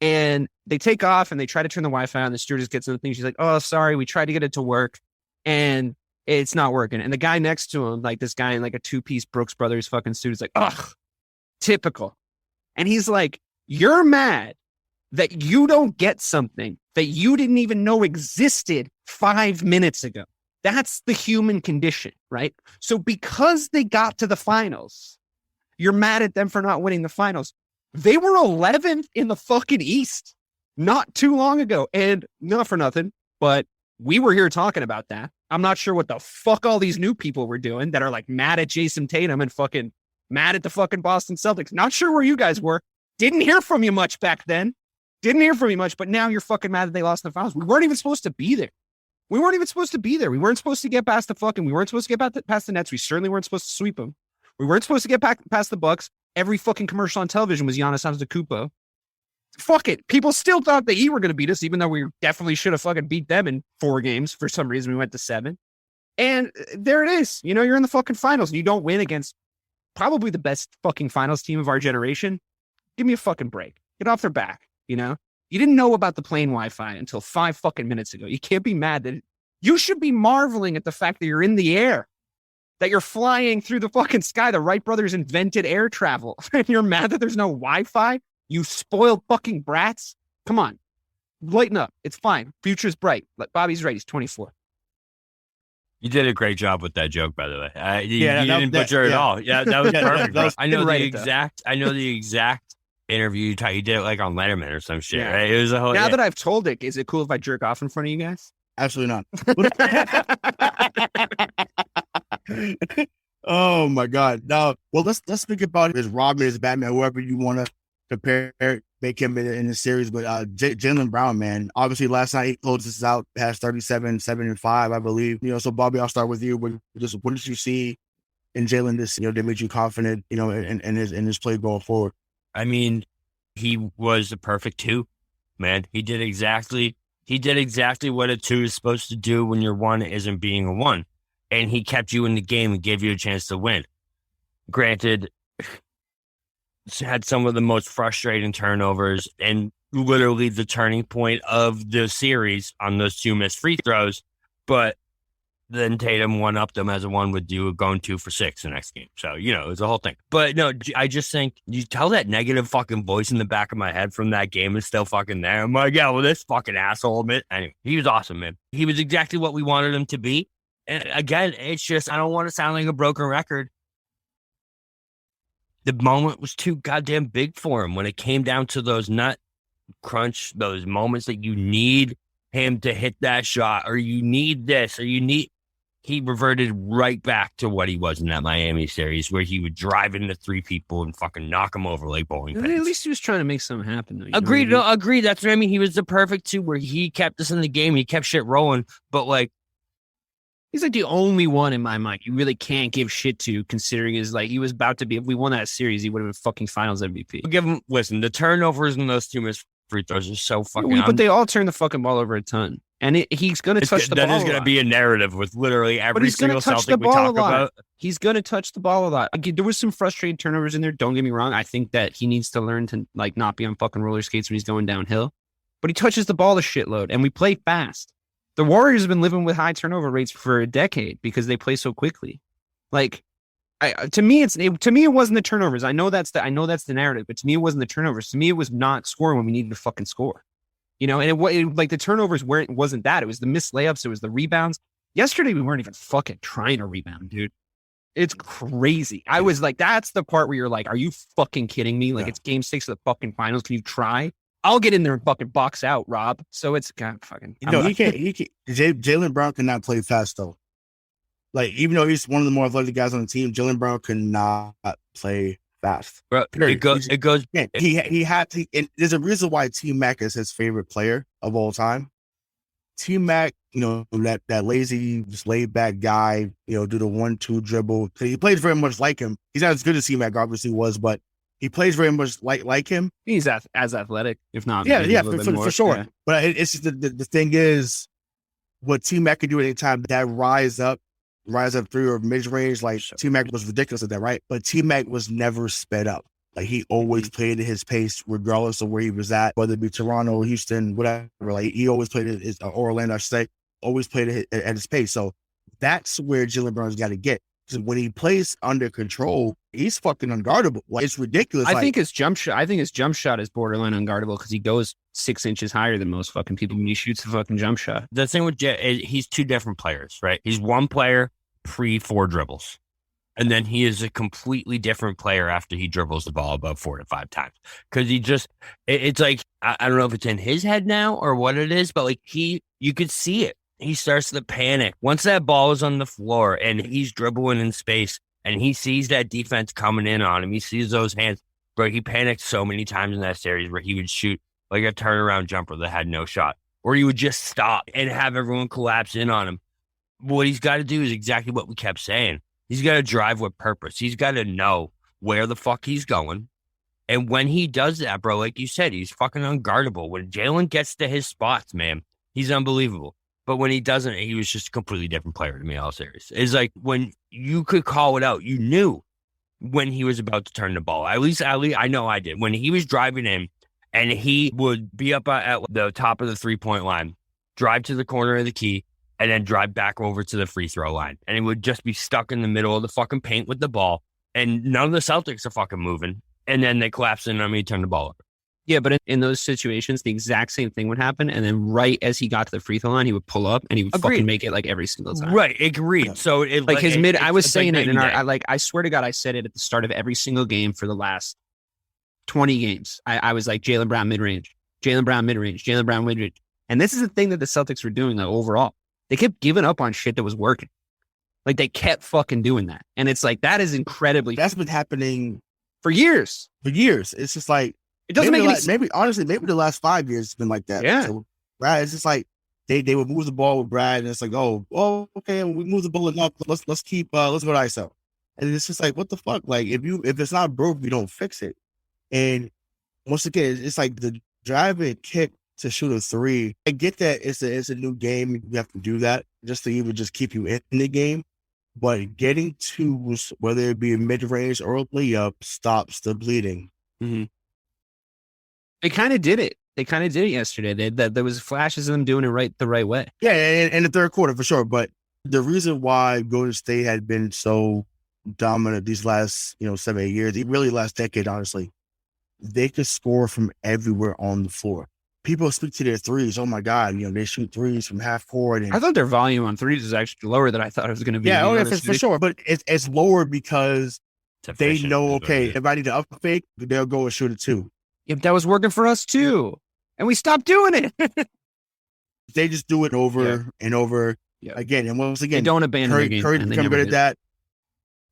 And they take off and they try to turn the Wi-Fi on. The stewardess gets in the thing. She's like, oh, sorry. We tried to get it to work. And it's not working. And the guy next to him, like this guy in like a two-piece Brooks Brothers fucking suit, is like, ugh, typical. And he's like, you're mad that you don't get something that you didn't even know existed 5 minutes ago. That's the human condition, right? So because they got to the finals, you're mad at them for not winning the finals. They were 11th in the fucking East not too long ago. And not for nothing, but we were here talking about that. I'm not sure what the fuck all these new people were doing that are like mad at Jayson Tatum and fucking mad at the fucking Boston Celtics. Not sure where you guys were. Didn't hear from you much back then. Didn't hear from you much, but now you're fucking mad that they lost the finals. We weren't even supposed to be there. We weren't supposed to get past we weren't supposed to get past the Nets. We certainly weren't supposed to sweep them. We weren't supposed to get past the Bucks. Every fucking commercial on television was Giannis Antetokounmpo. Fuck it. People still thought the Heat were going to beat us, even though we definitely should have fucking beat them in 4 games. For some reason, we went to 7. And there it is. You're in the fucking finals and you don't win against probably the best fucking finals team of our generation. Give me a fucking break. Get off their back. You didn't know about the plane Wi-Fi until 5 fucking minutes ago. You can't be mad that you should be marveling at the fact that you're in the air, that you're flying through the fucking sky. The Wright brothers invented air travel and you're mad that there's no Wi-Fi. You spoiled fucking brats. Come on. Lighten up. It's fine. Future's bright. Bobby's right. He's 24. You did a great job with that joke, by the way. You that- didn't butcher it at all. Yeah, that was perfect. that was- I know right the exact interview you did it like on Letterman or some shit, Yeah. right? It was a whole. Now that I've told it, is it cool if I jerk off in front of you guys? Absolutely not. Oh my God. Now, well, let's speak about his Robin, his Batman, whoever you want to compare, make him in the series. But Jaylen Brown, man, obviously last night he closed this out, has 37, 7 and 5, I believe. So Bobby, I'll start with you. What did you see in Jaylen this? That made you confident, in his play going forward. I mean, he was the perfect 2, man. He did exactly what a 2 is supposed to do when your 1 isn't being a 1. And he kept you in the game and gave you a chance to win. Granted, had some of the most frustrating turnovers and literally the turning point of the series on those 2 missed free throws. But then Tatum one-upped them as a 1 would do, going 2 for 6 the next game. So, it was a whole thing. But no, I just think you tell that negative fucking voice in the back of my head from that game is still fucking there. I'm like, yeah, well, this fucking asshole. Anyway, he was awesome, man. He was exactly what we wanted him to be. And again, it's just, I don't want to sound like a broken record. The moment was too goddamn big for him when it came down to those nut crunch, those moments that you need him to hit that shot, or you need this, or he reverted right back to what he was in that Miami series where he would drive into 3 people and fucking knock them over like bowling pins. At least he was trying to make something happen, though. Agreed. No, agreed. That's what I mean. He was the perfect 2 where he kept us in the game. He kept shit rolling, but like, he's like the only one in my mind you really can't give shit to, considering he was about to be, if we won that series, he would have been fucking finals MVP. I'll give him, listen, the turnovers in those 2 missed free throws are so fucking. But they all turn the fucking ball over a ton. And he's going to touch the ball. That is going to be a narrative with literally every single Celtic we talk about. He's going to touch the ball a lot. There was some frustrating turnovers in there. Don't get me wrong. I think that he needs to learn to not be on fucking roller skates when he's going downhill. But he touches the ball a shitload, and we play fast. The Warriors have been living with high turnover rates for a decade because they play so quickly. To me, it wasn't the turnovers. I know that's the narrative, but to me, it wasn't the turnovers. To me, it was not scoring when we needed to fucking score. You know, and like the turnovers wasn't that. It was the missed layups. It was the rebounds. Yesterday, we weren't even fucking trying to rebound, dude. It's crazy. I was like, that's the part where you're like, are you fucking kidding me? Like, it's game 6 of the fucking finals. Can you try? I'll get in there and fucking box out, Rob. So it's God fucking. No, he can't. Jaylen Brown cannot play fast though. Like, even though he's one of the more athletic guys on the team, Jaylen Brown cannot play fast. Bro, it goes. He had to. And there's a reason why T-Mac is his favorite player of all time. T-Mac, you know, that lazy, just laid back guy, you know, do the 1-2 dribble. He plays very much like him. He's not as good as T-Mac obviously was, but he plays very much like him. He's as athletic, if not. For sure. Yeah. But it's just the thing is, what T-Mac can do at any time, that rise up 3 or mid range, like T-Mac was ridiculous at that, right? But T-Mac was never sped up. Like, he always played at his pace, regardless of where he was at, whether it be Toronto, Houston, whatever. Like, he always played at his, Orlando, I should say, always played at his pace. So that's where Jaylen Brown's got to get. Because when he plays under control, he's fucking unguardable. Like, it's ridiculous. I think his jump shot is borderline unguardable because he goes 6 inches higher than most fucking people when he shoots a fucking jump shot. The thing with Jay, he's 2 different players, right? He's one player pre-4 dribbles. And then he is a completely different player after he dribbles the ball about 4 to 5 times. Because he just, it's like, I don't know if it's in his head now or what it is, but like you could see it. He starts to panic. Once that ball is on the floor and he's dribbling in space and he sees that defense coming in on him, he sees those hands, bro, he panicked so many times in that series where he would shoot like a turnaround jumper that had no shot. Or he would just stop and have everyone collapse in on him. What he's got to do is exactly what we kept saying. He's got to drive with purpose. He's got to know where the fuck he's going. And when he does that, bro, like you said, he's fucking unguardable. When Jaylen gets to his spots, man, he's unbelievable. But when he doesn't, he was just a completely different player to me all series. It's like when you could call it out, you knew when he was about to turn the ball. At least I know I did. When he was driving in and he would be up at the top of the 3-point line, drive to the corner of the key, and then drive back over to the free throw line. And he would just be stuck in the middle of the fucking paint with the ball. And none of the Celtics are fucking moving. And then they collapse in on me, turn the ball over. Yeah, but in those situations, the exact same thing would happen. And then right as he got to the free throw line, he would pull up and he would fucking make it like every single time. Right, agreed. So like his mid, I was saying it in our, I swear to God, I said it at the start of every single game for the last 20 games. I was like, Jaylen Brown mid-range, Jaylen Brown mid-range, Jaylen Brown mid-range. And this is the thing that the Celtics were doing though overall. They kept giving up on shit that was working. Like they kept fucking doing that. And it's like, that is incredibly. That's been happening for years. It's just like, it doesn't make any sense. Maybe the last 5 years it's been like that. Yeah. So, Brad, it's just like they would move the ball with Brad and it's like, oh, okay, we move the ball enough. Let's go to ISO. And it's just like, what the fuck? Like if it's not broke, you don't fix it. And once again, it's like the drive and kick to shoot a 3. I get that it's a new game. You have to do that just to even just keep you in the game. But getting twos, whether it be a mid-range or a layup, stops the bleeding. Mm-hmm. They kind of did it. Yesterday. There was flashes of them doing it the right way. Yeah, in the third quarter for sure. But the reason why Golden State had been so dominant these last 7-8 years, really last decade, honestly, they could score from everywhere on the floor. People speak to their threes. Oh my God, they shoot threes from half court. And I thought their volume on threes was actually lower than I thought it was going to be. Yeah, for sure. But it's lower because they know, okay, if I need to up fake, they'll go and shoot it too. Yeah, that was working for us too. And we stopped doing it. They just do it over and over again. And once again, they don't abandon the game. Curry become good at that.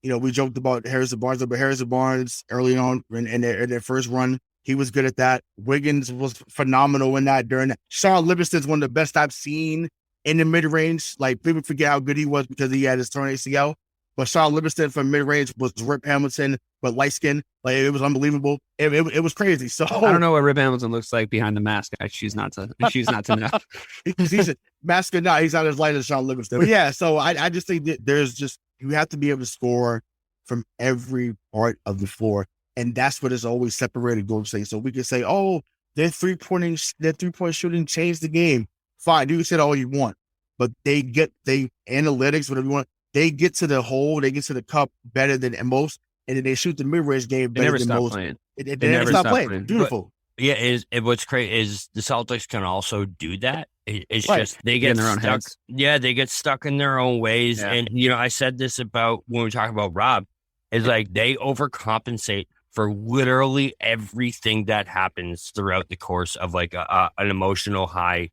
We joked about Harrison Barnes early on in their first run. He was good at that. Wiggins was phenomenal in that during that. Sean Livingston's one of the best I've seen in the mid-range. Like, people forget how good he was because he had his torn ACL. But Sean Livingston from mid-range was Rip Hamilton, but light-skinned. Like, it was unbelievable. It was crazy. So I don't know what Rip Hamilton looks like behind the mask. I choose not to know. He's a mask or not. He's not as light as Sean Livingston. But yeah, so I just think that you have to be able to score from every part of the floor. And that's what has always separated Golden State. So we can say, oh, their three-point shooting changed the game. Fine, you can say all you want. But they analytics, whatever you want, they get to the hole, they get to the cup better than most, and then they shoot the mid-range game better than most. Playing. They never stop playing. Beautiful. Yeah, what's crazy is the Celtics can also do that. It's Right. just they Get in get their own stuck. heads. Yeah, they get stuck in their own ways. Yeah. And I said this about when we talk about Rob, is like they overcompensate for literally everything that happens throughout the course of like an emotional high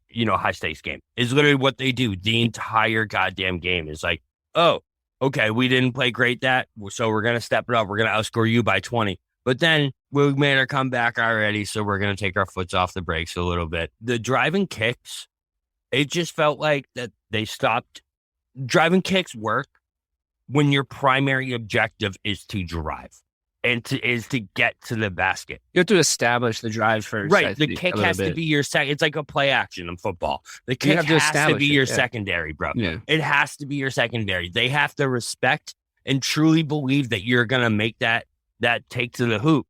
stakes game. Is literally what they do. The entire goddamn game is like, oh, okay, we didn't play great so we're gonna step it up. We're gonna outscore you by 20. But then we made our comeback already, so we're going to take our foots off the brakes a little bit. The driving kicks, it just felt like that they stopped. Driving kicks work when your primary objective is to drive and to get to the basket. You have to establish the drive first. Right. The kick has to be your second. It's like a play action in football. The kick has to be your secondary, bro. Yeah. It has to be your secondary. They have to respect and truly believe that you're going to make that take to the hoop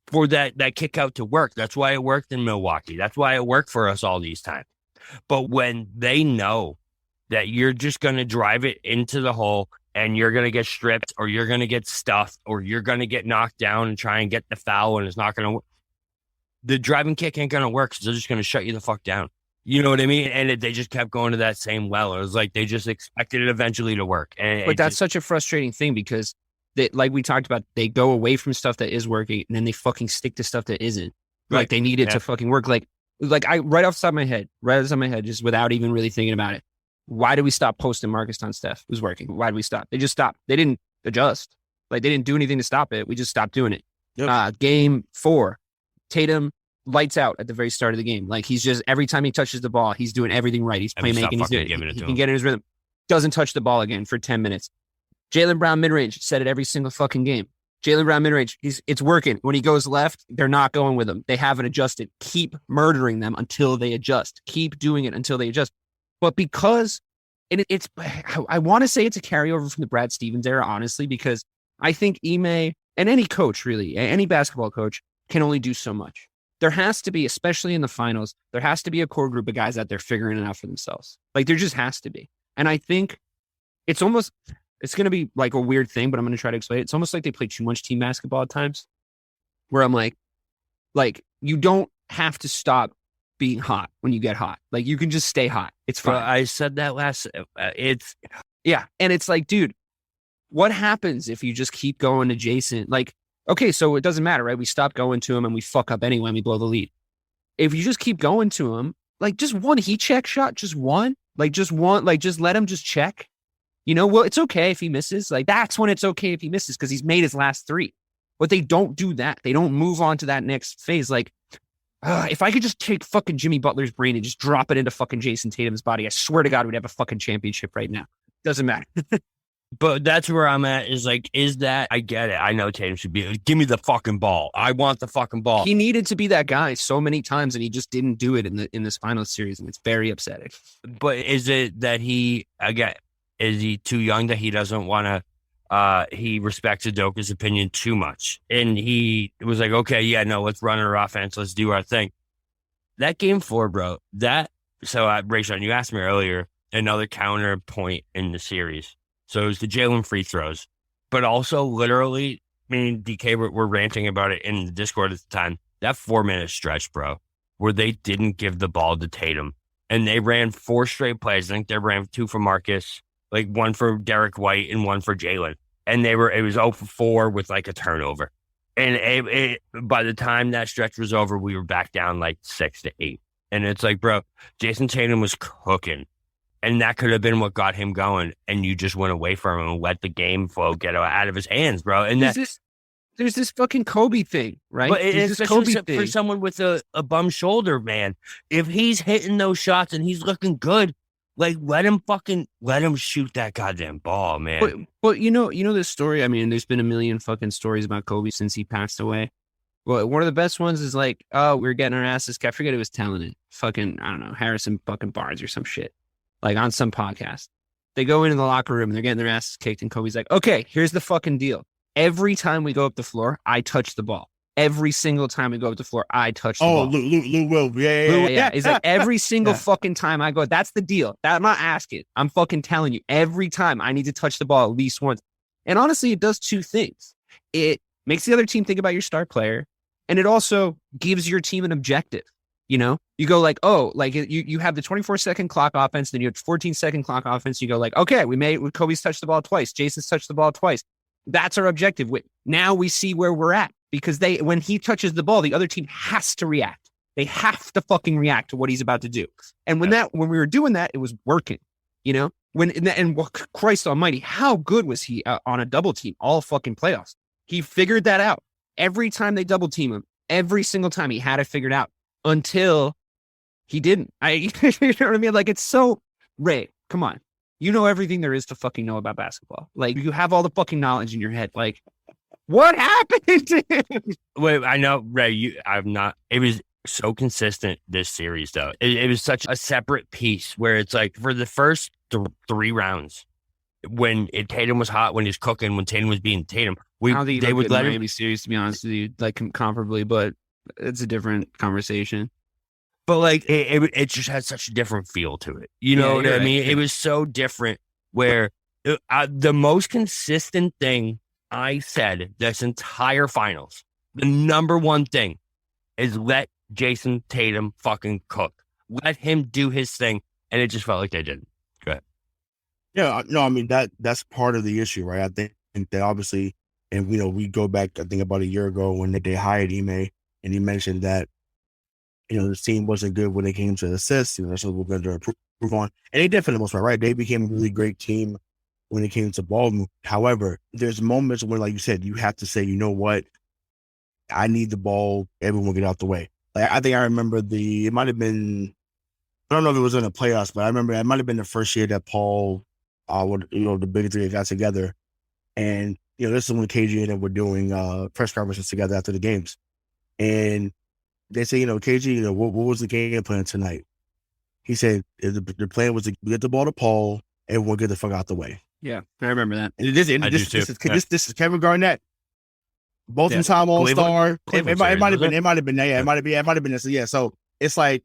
for that kick out to work. That's why it worked in Milwaukee. That's why it worked for us all these times. But when they know that you're just going to drive it into the hole and you're going to get stripped or you're going to get stuffed or you're going to get knocked down and try and get the foul and it's not going to work, the driving kick ain't going to work because they're just going to shut you the fuck down. You know what I mean? And they just kept going to that same well. It was like they just expected it eventually to work. But that's such a frustrating thing because like we talked about, they go away from stuff that is working and then they fucking stick to stuff that isn't. Right. Like they need it to fucking work. Like I right off the top of my head, just without even really thinking about it. Why did we stop posting Marcus on Steph? It was working. Why did we stop? They just stopped. They didn't adjust. Like they didn't do anything to stop it. We just stopped doing it. Yep. Game 4, Tatum lights out at the very start of the game. Like he's just, every time he touches the ball, he's doing everything right. He's playmaking. He can get in his rhythm. Doesn't touch the ball again for 10 minutes. Jaylen Brown midrange, said it every single fucking game. Jaylen Brown midrange, it's working. When he goes left, they're not going with him. They haven't adjusted. Keep murdering them until they adjust. Keep doing it until they adjust. But because, and I want to say it's a carryover from the Brad Stevens era, honestly, because I think Ime and any coach, really, any basketball coach can only do so much. There has to be, especially in the finals, there has to be a core group of guys out there figuring it out for themselves. Like there just has to be. And I think it's going to be like a weird thing, but I'm going to try to explain it. It's almost like they play too much team basketball at times where I'm like you don't have to stop being hot when you get hot. Like you can just stay hot. It's fine. I said that yeah. And it's like, dude, what happens if you just keep going to Jayson? Like, okay, so it doesn't matter, right? We stop going to him and we fuck up anyway and we blow the lead. If you just keep going to him, like just one heat check shot, just let him just check. You know, well, it's okay if he misses. Like that's when it's okay if he misses because he's made his last 3. But they don't do that. They don't move on to that next phase. Like, if I could just take fucking Jimmy Butler's brain and just drop it into fucking Jayson Tatum's body, I swear to God, we'd have a fucking championship right now. Doesn't matter. But that's where I'm at is that I get it. I know Tatum should be, give me the fucking ball. I want the fucking ball. He needed to be that guy so many times and he just didn't do it in this final series. And it's very upsetting. But is it that is he too young that he doesn't want to, he respects Udoka's opinion too much. And he was like, okay, yeah, no, let's run our offense. Let's do our thing. That game 4, bro, Rayshawn, you asked me earlier, another counterpoint in the series. So it was the Jaylen free throws, but also literally, me and DK were ranting about it in the Discord at the time. That 4-minute stretch, bro, where they didn't give the ball to Tatum and they ran 4 straight plays. I think they ran 2 for Marcus, like 1 for Derek White and 1 for Jaylen. And it was 0 for 4 with like a turnover. And by the time that stretch was over, we were back down like 6 to 8. And it's like, bro, Jayson Tatum was cooking. And that could have been what got him going. And you just went away from him and let the game flow get out of his hands, bro. And there's this fucking Kobe thing, right? But especially for someone with a bum shoulder, man, if he's hitting those shots and he's looking good, like let him shoot that goddamn ball, man. But you know this story. I mean, there's been a million fucking stories about Kobe since he passed away. Well, one of the best ones is like, oh, we were getting our asses kicked. I forget who was telling it. Fucking, I don't know, Harrison fucking Barnes or some shit. Like on some podcast. They go into the locker room and they're getting their asses kicked. And Kobe's like, okay, here's the fucking deal. Every time we go up the floor, I touch the ball. Every single time we go up the floor, I touch the ball. Oh, Lou will. Yeah. He's like, every single fucking time I go, that's the deal. I'm not asking. I'm fucking telling you. Every time I need to touch the ball at least once. And honestly, it does 2 things. It makes the other team think about your star player. And it also gives your team an objective. You know, you go like, oh, like you have the 24-second clock offense, then you have 14-second clock offense. You go like, okay, Kobe's touched the ball twice. Jason's touched the ball twice. That's our objective. Now we see where we're at because when he touches the ball, the other team has to react. They have to fucking react to what he's about to do. And when we were doing that, it was working, you know, Christ almighty, how good was he on a double team all fucking playoffs? He figured that out. Every time they double team him, every single time he had it figured out. Until he didn't. You know what I mean? Like, it's so, Ray, come on. You know everything there is to fucking know about basketball. Like, you have all the fucking knowledge in your head. Like, what happened to him? Wait, I know, Ray, it was so consistent this series, though. It was such a separate piece where it's like for the first 3 rounds, when Tatum was hot, when he was cooking, when Tatum was being Tatum, they would let him. Miami series, to be honest with you, like comparably, but it's a different conversation. But like it just had such a different feel to it. You know what I mean? It was so different where the most consistent thing I said this entire finals, the number one thing is let Jayson Tatum fucking cook. Let him do his thing. And it just felt like they didn't. Go ahead. Yeah, no, I mean, that's part of the issue, right? I think they obviously, and we go back, I think about a year ago when they hired Ime. And he mentioned that, the team wasn't good when it came to assists. That's what we're going to improve on. And they did for the most part, right? They became a really great team when it came to ball movement. However, there's moments when, like you said, you have to say, you know what? I need the ball. Everyone get out the way. Like, I think I remember it might have been, I don't know if it was in the playoffs, but I remember it might have been the first year that Paul, the big three got together. And, this is when KG and them were doing press conferences together after the games. And they say, KG, what was the game plan tonight? He said the plan was to get the ball to Paul, everyone get the fuck out the way. Yeah, I remember that. And this is Kevin Garnett, Boston time All-Star. It might have been. Yeah, it might have been this. Yeah, so it's like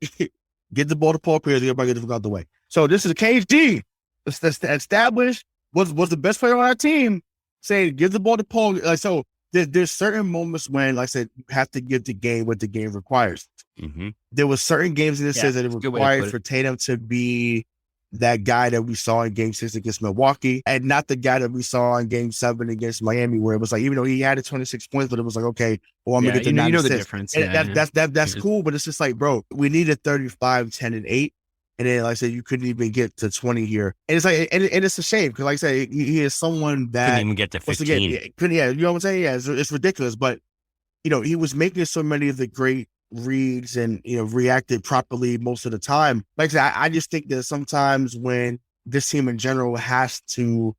get the ball to Paul Pierce, everybody get the fuck out the way. So this is KG. Established was the best player on our team. Saying give the ball to Paul. So. There's certain moments when, like I said, you have to give the game what the game requires. Mm-hmm. There was certain games in this says that it required for Tatum to be that guy that we saw in Game 6 against Milwaukee, and not the guy that we saw in Game 7 against Miami, where it was like, even though he had 26 points, but it was like, okay, well, I'm gonna get the 9 assists. The difference. That's cool, but it's just like, bro, we needed 35, 10, and 8. And then, like I said, you couldn't even get to 20 here. And it's like, and it's a shame because, like I said, he is someone that couldn't even get to 15. You know what I'm saying? Yeah, it's ridiculous. But he was making so many of the great reads and reacted properly most of the time. Like I said, I just think that sometimes when this team in general has to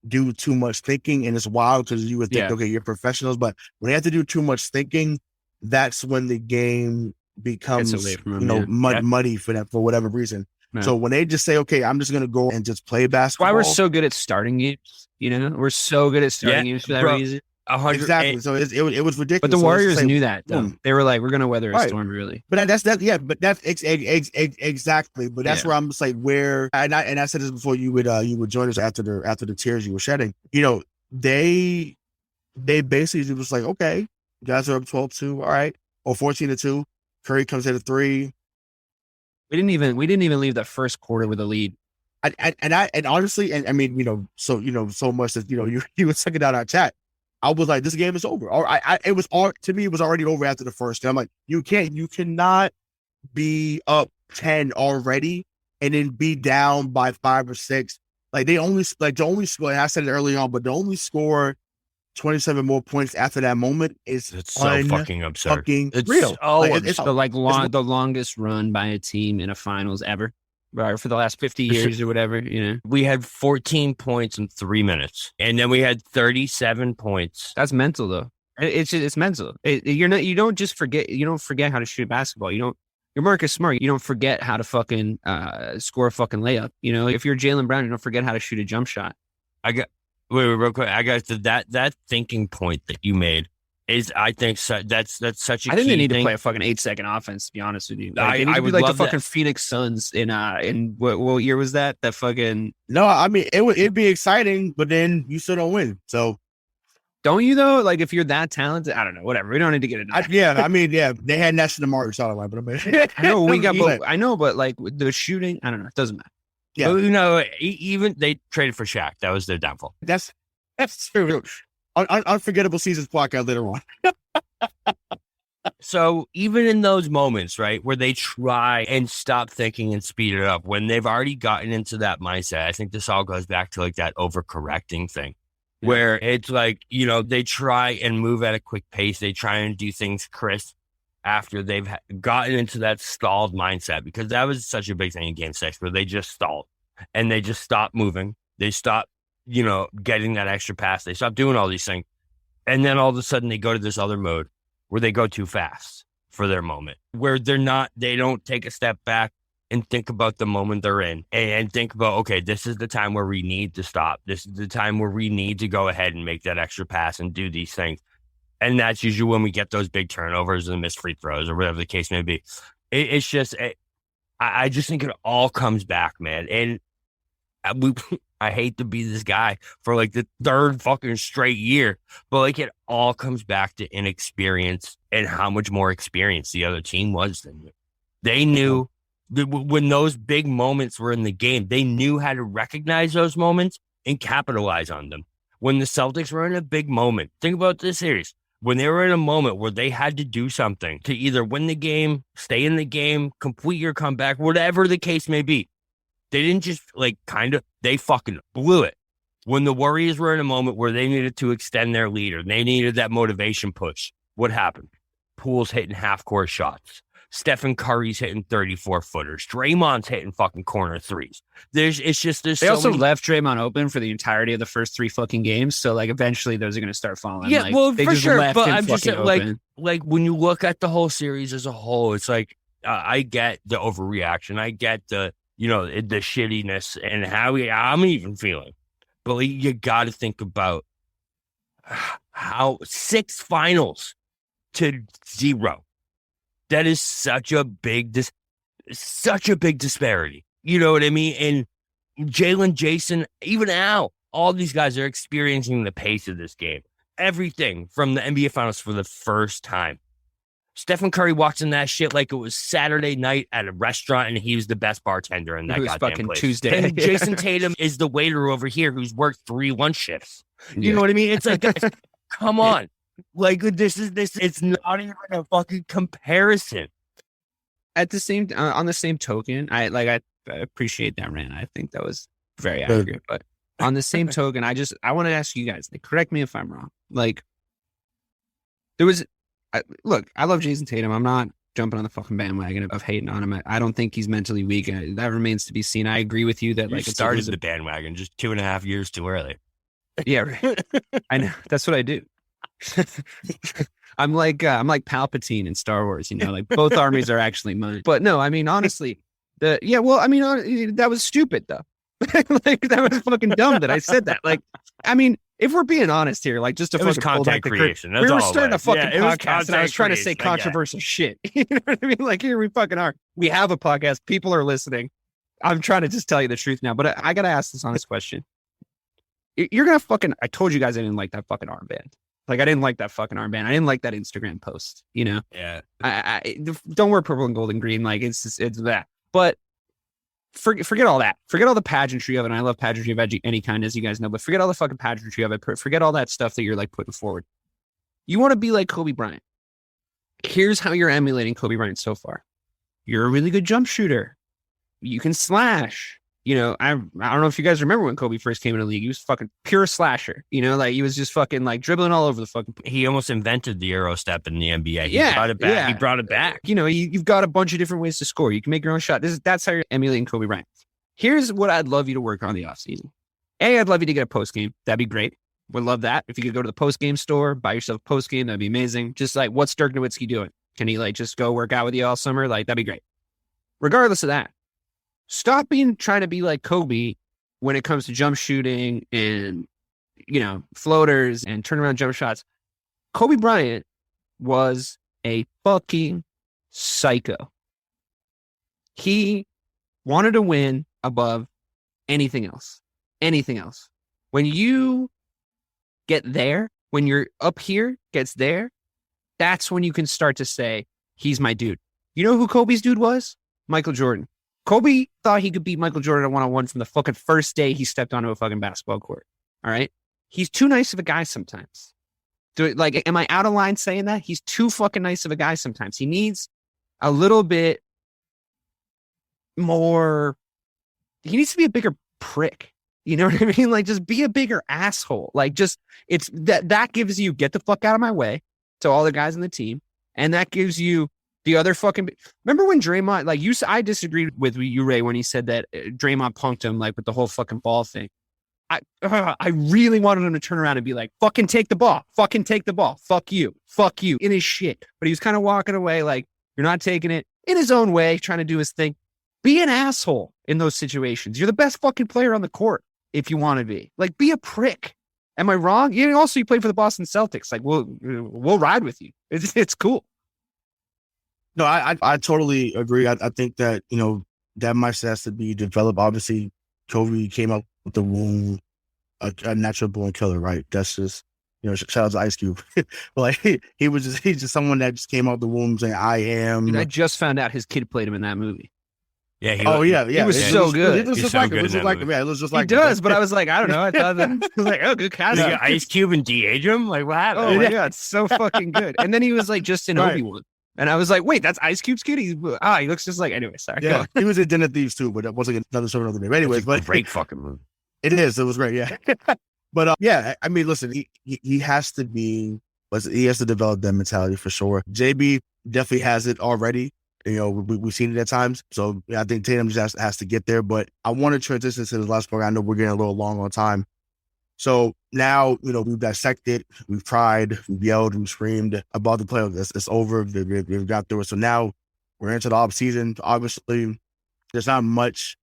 do too much thinking, and it's wild because you would think, okay, you're professionals, but when they have to do too much thinking, that's when the game becomes muddy for them for whatever reason. Man. So when they just say, okay, I'm just gonna go and just play basketball. Why we're so good at starting games, we're so good at starting games for that reason. Exactly. So it was ridiculous. But the Warriors knew that. Though. They were like, we're gonna weather a storm, really. But that's exactly. But that's where I'm just like, where and I said this before you would join us after the tears you were shedding. They basically was like, okay, you guys are up 12-2, all right, or 14-2. Curry comes in at 3. We didn't even leave that first quarter with a lead. And honestly, and I mean, so much that you were checking out our chat. I was like, this game is over. Or to me, it was already over after the first. I'm like, you cannot be up 10 already and then be down by 5 or 6. Like the only score. I said it early on, but the only score 27 more points after that moment is so fucking absurd. It's real. It's the longest run by a team in a finals ever, right? For the last 50 years or whatever. We had 14 points in 3 minutes, and then we had 37 points. That's mental, though. It's mental. You don't forget how to shoot basketball. You're Marcus Smart. You don't forget how to fucking score a fucking layup. If you're Jaylen Brown, you don't forget how to shoot a jump shot. Wait, real quick. I got to that thinking point that you made is, I think, that's such a key I think they need thing. to play a fucking 8-second offense, to be honest with you. I would like love the fucking Phoenix Suns in what year was that? That fucking... No, I mean, it'd be exciting, but then you still don't win. So Don't you though? Like if you're that talented, I don't know. Whatever. We don't need to get into that. They had Ness and Amari, so but I mean, I know we got both. I know, but like with the shooting, I don't know. It doesn't matter. Yeah. But, even they traded for Shaq. That was their downfall. That's true. Unforgettable seasons podcast later on. So even in those moments, right, where they try and stop thinking and speed it up, when they've already gotten into that mindset, I think this all goes back to like that overcorrecting thing, where it's like, they try and move at a quick pace. They try and do things crisp after they've gotten into that stalled mindset, because that was such a big thing in Game 6, where they just stalled and they just stopped moving. They stopped, getting that extra pass. They stopped doing all these things. And then all of a sudden they go to this other mode where they go too fast for their moment, where they don't take a step back and think about the moment they're in and think about, okay, this is the time where we need to stop. This is the time where we need to go ahead and make that extra pass and do these things. And that's usually when we get those big turnovers and missed free throws or whatever the case may be. It's just, I just think it all comes back, man. And I hate to be this guy for like the third fucking straight year, but like it all comes back to inexperience and how much more experienced the other team was than you. They knew that when those big moments were in the game, they knew how to recognize those moments and capitalize on them. When the Celtics were in a big moment, think about this series. When they were in a moment where they had to do something to either win the game, stay in the game, complete your comeback, whatever the case may be, they didn't just they fucking blew it. When the Warriors were in a moment where they needed to extend their lead or they needed that motivation push, what happened? Poole's hitting half-court shots. Stephen Curry's hitting 34-footers. Draymond's hitting fucking corner threes. They also left Draymond open for the entirety of the first 3 fucking games. So like eventually those are going to start falling. Yeah, like, well, they for just sure. left But him I'm just fucking open. like when you look at the whole series as a whole, it's like, I get the overreaction. I get the, the shittiness and how I'm even feeling. But like, you got to think about how 6 finals to 0. That is such a big disparity. You know what I mean? And Jalen, Jayson, even Al, all these guys are experiencing the pace of this game. Everything from the NBA Finals for the first time. Stephen Curry walks in that shit like it was Saturday night at a restaurant and he was the best bartender in that goddamn fucking place. Tuesday. And Jayson Tatum is the waiter over here who's worked 3 lunch shifts. You know what I mean? It's like, guys, come on. Like it's not even a fucking comparison. At the same, on the same token, I appreciate that rant. I think that was very accurate. But on the same token, I want to ask you guys, like, correct me if I'm wrong. Like, look, I love Jayson Tatum. I'm not jumping on the fucking bandwagon of hating on him. I don't think he's mentally weak. That remains to be seen. I agree with you that You started the bandwagon just 2.5 years too early. Yeah, right. I know. That's what I do. I'm like Palpatine in Star Wars, like both armies are actually mine. But no, I mean, honestly, that was stupid though. Like that was fucking dumb that I said that. Like, I mean, if we're being honest here, like just to fucking pull back the curtain, we were starting a fucking podcast and I was trying to say controversial shit. You know what I mean? Like here we fucking are. We have a podcast. People are listening. I'm trying to just tell you the truth now, but I got to ask this honest question. You're going to I told you guys I didn't like that fucking armband. Like, I didn't like that fucking armband. I didn't like that Instagram post, Yeah. I don't wear purple and gold and green. Like, it's that. But forget all that. Forget all the pageantry of it. And I love pageantry of any kind, as you guys know. But forget all the fucking pageantry of it. Forget all that stuff that you're, like, putting forward. You want to be like Kobe Bryant. Here's how you're emulating Kobe Bryant so far. You're a really good jump shooter. You can slash. I don't know if you guys remember when Kobe first came in the league. He was fucking pure slasher. Like he was just fucking like dribbling all over the fucking. He almost invented the Euro step in the NBA. He brought it back. Yeah. He brought it back. You've got a bunch of different ways to score. You can make your own shot. That's how you're emulating Kobe Bryant. Here's what I'd love you to work on the offseason. I'd love you to get a post game. That'd be great. Would love that. If you could go to the post game store, buy yourself a post game, that'd be amazing. Just like, what's Dirk Nowitzki doing? Can he like just go work out with you all summer? Like, that'd be great. Regardless of that, stop trying to be like Kobe when it comes to jump shooting and, floaters and turnaround jump shots. Kobe Bryant was a fucking psycho. He wanted to win above anything else. Anything else. When you get there, when you're up here gets there, that's when you can start to say, he's my dude. You know who Kobe's dude was? Michael Jordan. Kobe thought he could beat Michael Jordan at one-on-one from the fucking first day he stepped onto a fucking basketball court. All right? He's too nice of a guy sometimes. Am I out of line saying that? He's too fucking nice of a guy sometimes. He needs a little bit more. He needs to be a bigger prick. You know what I mean? Like, just be a bigger asshole. Like, just, it's that gives you get the fuck out of my way to all the guys on the team. And that gives you the other fucking. Remember when Draymond, like, I disagreed with you, Ray, when he said that Draymond punked him, like, with the whole fucking ball thing. I really wanted him to turn around and be like, fucking take the ball. Fucking take the ball. Fuck you. Fuck you. In his shit. But he was kind of walking away like, you're not taking it, in his own way, trying to do his thing. Be an asshole in those situations. You're the best fucking player on the court if you want to be. Like, be a prick. Am I wrong? You played for the Boston Celtics. Like, we'll ride with you. It's cool. No, I totally agree. I think that, that mindset has to be developed. Obviously, Kobe came up with the womb, a natural born killer, right? That's just, shout out to Ice Cube. But like, he's just someone that just came out the womb saying, I am. Dude, I just found out his kid played him in that movie. Yeah. He was so good. It was just like him. Yeah, it was just like he does, but I was like, I don't know. I thought that I was like, oh, good casting. Ice Cube and de-age him? Like, what happened? Oh my God, it's so fucking good. And then he was like just in Obi-Wan. And I was like, wait, that's Ice Cube's kid? He looks just like, anyway, sorry. Yeah, he was in Den of Thieves too, but that wasn't another show, another name. Anyways, but great fucking movie. It is. It was great. Yeah. But yeah, I mean, listen, he has to develop that mentality for sure. JB definitely has it already. We've seen it at times. So I think Tatum just has to get there. But I want to transition to the last part. I know we're getting a little long on time. So now, we've dissected, we've cried, we've yelled, we've screamed about the playoffs. It's over. We've got through it. So now we're into the offseason. Obviously, there's not much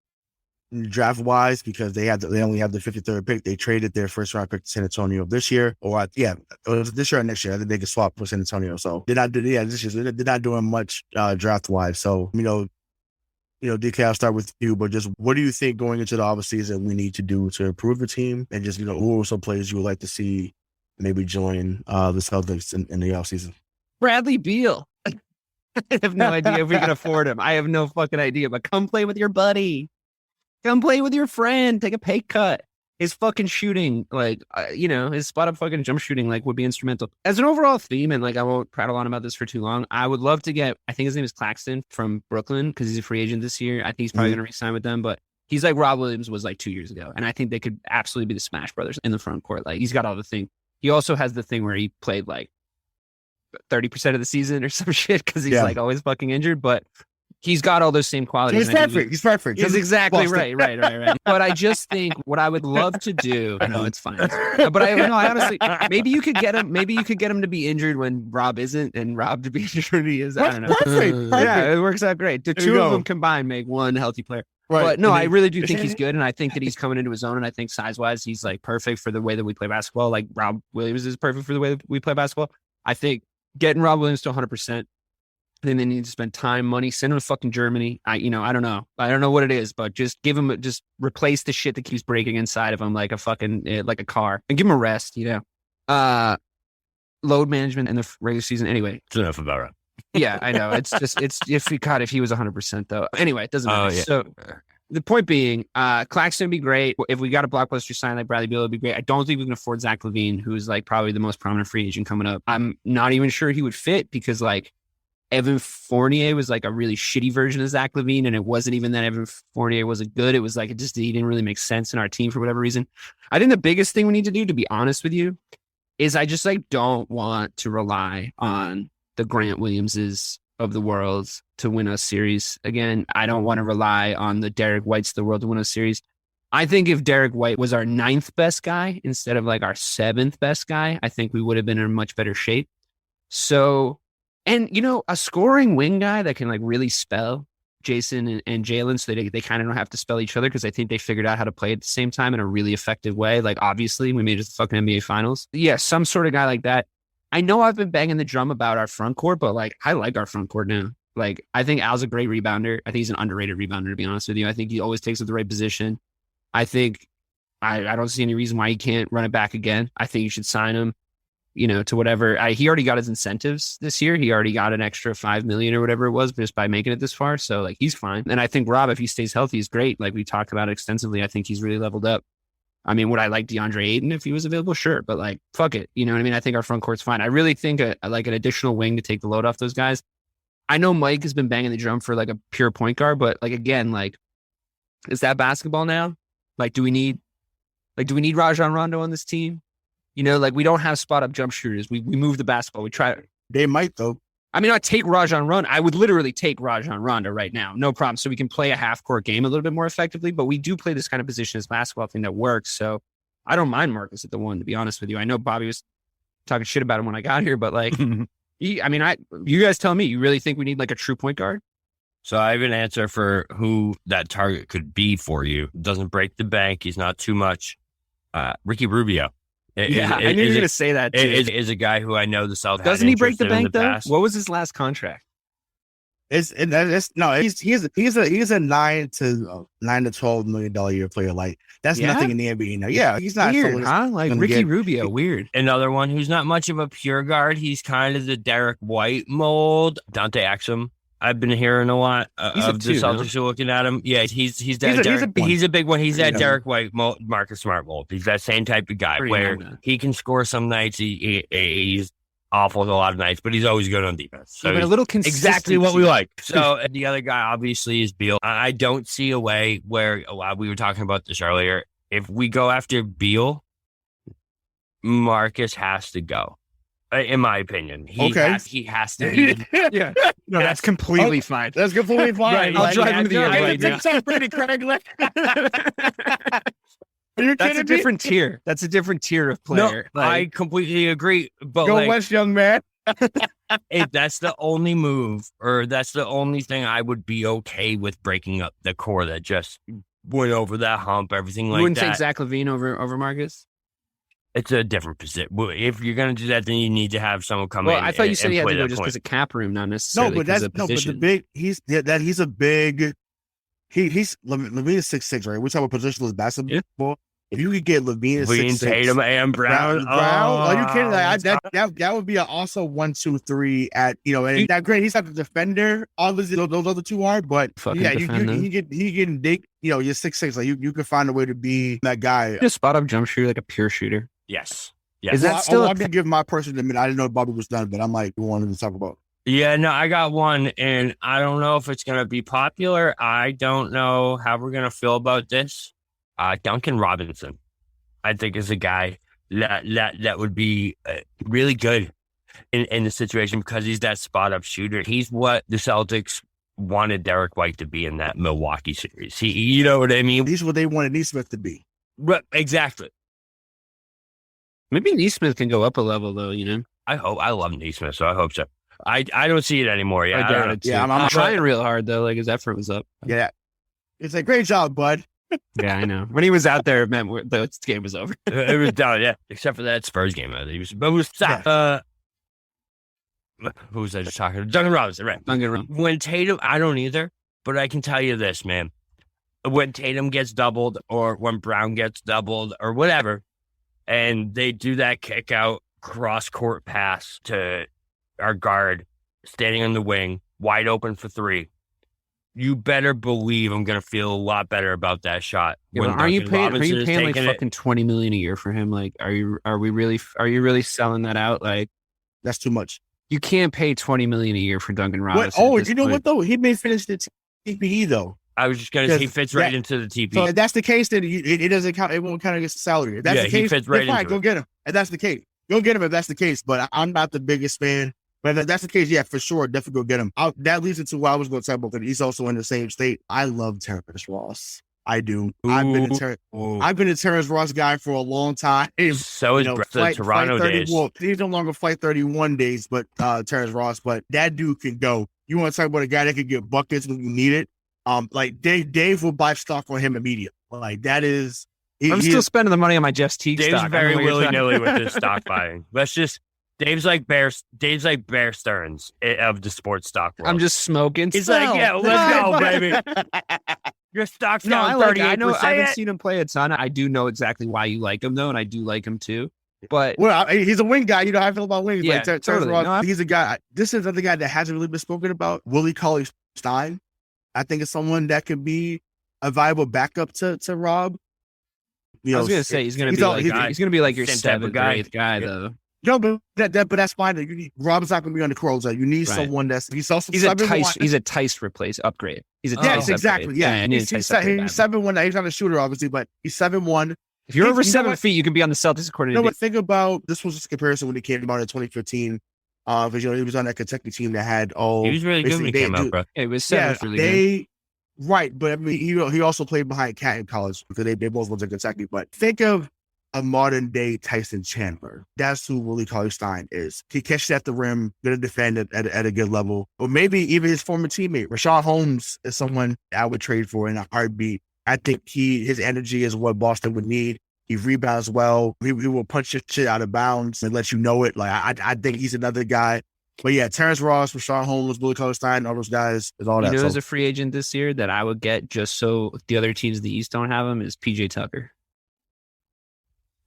draft-wise because they only have the 53rd pick. They traded their first-round pick to San Antonio this year. It was this year or next year. I think they could swap for San Antonio. So they're not doing much draft-wise. So, DK, I'll start with you, but just what do you think going into the offseason we need to do to improve the team? And just, who are some players you would like to see maybe join the Celtics in the offseason? Bradley Beal. I have no idea if we can afford him. I have no fucking idea, but come play with your buddy. Come play with your friend. Take a pay cut. His fucking shooting, his spot up fucking jump shooting, would be instrumental. As an overall theme, and I won't prattle on about this for too long, I would love to get, I think his name is Claxton from Brooklyn because he's a free agent this year. I think he's probably going to re-sign with them, but he's like Rob Williams was 2 years ago. And I think they could absolutely be the Smash Brothers in the front court. He's got all the thing. He also has the thing where he played 30% of the season or some shit because he's always fucking injured, but he's got all those same qualities. He's perfect. He's exactly right. But I just think what I would love to do. No, it's fine. But I honestly, maybe you could get him to be injured when Rob isn't, and Rob to be injured when he is. I don't know. Perfect. Yeah, it works out great. The two of them combined make one healthy player. Right. But no, I really do think he's good, and I think that he's coming into his own. And I think size-wise, he's perfect for the way that we play basketball. Like Rob Williams is perfect for the way that we play basketball. I think getting Rob Williams to 100%. Then they need to spend time, money, send him to fucking Germany. I don't know. I don't know what it is, but just just replace the shit that keeps breaking inside of him like a fucking, like a car, and give him a rest, load management in the regular season. Anyway. It's enough about it. Yeah, I know. It's just, if he was 100% though. Anyway, it doesn't matter. Yeah. So the point being, Claxton would be great. If we got a blockbuster sign like Bradley Beal, it'd be great. I don't think we can afford Zach LaVine, who's probably the most prominent free agent coming up. I'm not even sure he would fit because Evan Fournier was a really shitty version of Zach LaVine, and it wasn't even that Evan Fournier wasn't good. It was he didn't really make sense in our team for whatever reason. I think the biggest thing we need to do, to be honest with you, is I just don't want to rely on the Grant Williamses of the world to win a series again. I don't want to rely on the Derek Whites of the world to win a series. I think if Derek White was our 9th best guy instead of our 7th best guy, I think we would have been in much better shape. So. And, a scoring wing guy that can really spell Jayson and Jalen so they kind of don't have to spell each other because I think they figured out how to play at the same time in a really effective way. Obviously, we made it to the fucking NBA Finals. Yeah, some sort of guy like that. I know I've been banging the drum about our front court, but I like our front court now. I think Al's a great rebounder. I think he's an underrated rebounder, to be honest with you. I think he always takes up the right position. I think I don't see any reason why he can't run it back again. I think you should sign him. to whatever. He already got his incentives this year. He already got an extra $5 million or whatever it was just by making it this far. So like he's fine. And I think Rob, if he stays healthy, is great. Like we talked about it extensively. I think he's really leveled up. I mean, would I like DeAndre Ayton if he was available? Sure. But like, fuck it. You know what I mean? I think our front court's fine. I really think like an additional wing to take the load off those guys. I know Mike has been banging the drum for like a pure point guard, but like, again, like, is that basketball now? Like, do we need Rajon Rondo on this team? Like we don't have spot up jump shooters. We move the basketball. We try. They might though. I mean, I'd take Rajon Rondo. I would literally take Rajon Rondo right now. No problem. So we can play a half court game a little bit more effectively, but we do play this kind of position as basketball thing that works. So I don't mind Marcus at the 1, to be honest with you. I know Bobby was talking shit about him when I got here, but like, you guys tell me, you really think we need like a true point guard? So I have an answer for who that target could be for you. Doesn't break the bank. He's not too much. Ricky Rubio. I knew you were going to say that too. Is a guy who I know the Celtics. Doesn't he break the bank though? What was his last contract? He's a $9 to $12 million a year player. Like that's nothing in the NBA now. Yeah, he's not weird, huh? Like Ricky Rubio, weird. Another one who's not much of a pure guard. He's kind of the Derek White mold. Dante Exum. I've been hearing a lot of the Celtics are looking at him. Yeah, he's a big one. He's that Derek White, Marcus Smart mold. He's that same type of guy where he can score some nights. He's awful a lot of nights, but he's always good on defense. So a little consistency. Exactly what we like. So the other guy obviously is Beal. I don't see a way where we were talking about this earlier. If we go after Beal, Marcus has to go. In my opinion, he has to. Yeah, no, that's completely fine. That's completely fine. Right, I'll drive him to the end right now. That's a different tier. That's a different tier of player. No, I completely agree. But go West, young man. If that's the only move, or that's the only thing I would be okay with breaking up the core that just went over that hump, everything like that. You wouldn't take Zach LaVine over Marcus? It's a different position. If you're going to do that, then you need to have someone come in. Well, I thought you said he had to go just because of cap room, not necessarily. No, but the big. He's a big. Levine is 6'6", right? We're talking about positionless basketball. Yeah. If you could get Levine at 6'6", Tatum and Brown. Are you kidding? Like, that would be an also 1, 2, 3 at and that great. He's not the defender. Obviously, those other two are, but he can dig. You're 6'6". Like you can find a way to be that guy. Just spot up jump shooter, like a pure shooter. Yes. Is that still? I'm gonna give my person a minute. I didn't know Bobby was done, but I'm like wanted to talk about. Yeah, no, I got one, and I don't know if it's gonna be popular. I don't know how we're gonna feel about this. Duncan Robinson, I think, is a guy that would be really good in the situation because he's that spot up shooter. He's what the Celtics wanted Derek White to be in that Milwaukee series. You know what I mean? He's what they wanted Neesmith to be. Right, exactly. Maybe Neesmith can go up a level though. I love Neesmith, so I hope so. I don't see it anymore. Yeah, I doubt it too. Yeah, I'm trying real hard though. Like his effort was up. Yeah, it's a great job, bud. Yeah, I know. When he was out there, it meant the game was over. It was done. Yeah, except for that Spurs game. Who was that? Who was I just talking to? Duncan Robinson, right? Duncan Robinson. When Tatum, I don't either, but I can tell you this, man. When Tatum gets doubled, or when Brown gets doubled, or whatever, and they do that kick out cross court pass to our guard standing on the wing, wide open for 3. You better believe I'm going to feel a lot better about that shot. Yeah, are you paying like fucking $20 million a year for him? Like, are you really selling that out? Like, that's too much. You can't pay $20 million a year for Duncan Robinson. Oh, you know what though? He may finish the TPE though. I was just going to say he fits right into the TPE. So if that's the case, then it doesn't count. It won't count against the salary. If that's the case, he fits right into it. Go get him. If that's the case, go get him. If that's the case, but I'm not the biggest fan. But if that's the case, yeah, for sure, definitely go get him. That leads into what I was going to talk about. Because he's also in the same state. I love Terrence Ross. I do. I've been a Terrence Ross guy for a long time. So is the Toronto days. Well, he's no longer Flight 31 days, but Terrence Ross. But that dude can go. You want to talk about a guy that can get buckets when you need it? Like Dave will buy stock on him immediately. Like that is. I'm still spending the money on my Jeff Teague Dave's stock. Very willy nilly with his stock buying. Let's just. Dave's like Bear Stearns of the sports stock world. I'm just smoking. He's like, yeah, let's go, baby. Your stock's down 38%. I haven't seen him play a ton. I do know exactly why you like him, though, and I do like him, too. But well, he's a wing guy. You know how I feel about wings. Yeah, Like, Terrence totally. Ross, No, he's a guy. This is another guy that hasn't really been spoken about. Willie Cauley-Stein. I think it's someone that could be a viable backup to Rob. I was gonna say he's gonna be like your seventh or eighth guy though. No, but but that's fine. Rob's not gonna be on the Crows. You need someone he's also he's a Tice upgrade. He's a Tice exactly. Upgrade. Yeah, he's 7'1". He's not a shooter, obviously, but he's 7'1". If you're over 7 feet, you can be on the Celtics according to. No, but think about this was just a comparison when he came out in 2015. Because he was on that Kentucky team that had all. He was really good when he came out, bro. It was really good. Right, but I mean, he also played behind Cat in college because they both went to Kentucky. But think of a modern day Tyson Chandler. That's who Willie Cauley-Stein is. He catches at the rim, gonna defend it at a good level. Or maybe even his former teammate, Rayshawn Holmes, is someone I would trade for in a heartbeat. I think his energy is what Boston would need. He rebounds well. He will punch your shit out of bounds and let you know it. Like I think he's another guy. But yeah, Terrence Ross, Rayshawn Holmes, Willie Cauley-Stein, all those guys is all that. You know, as a free agent this year that I would get just so the other teams in the East don't have him is PJ Tucker.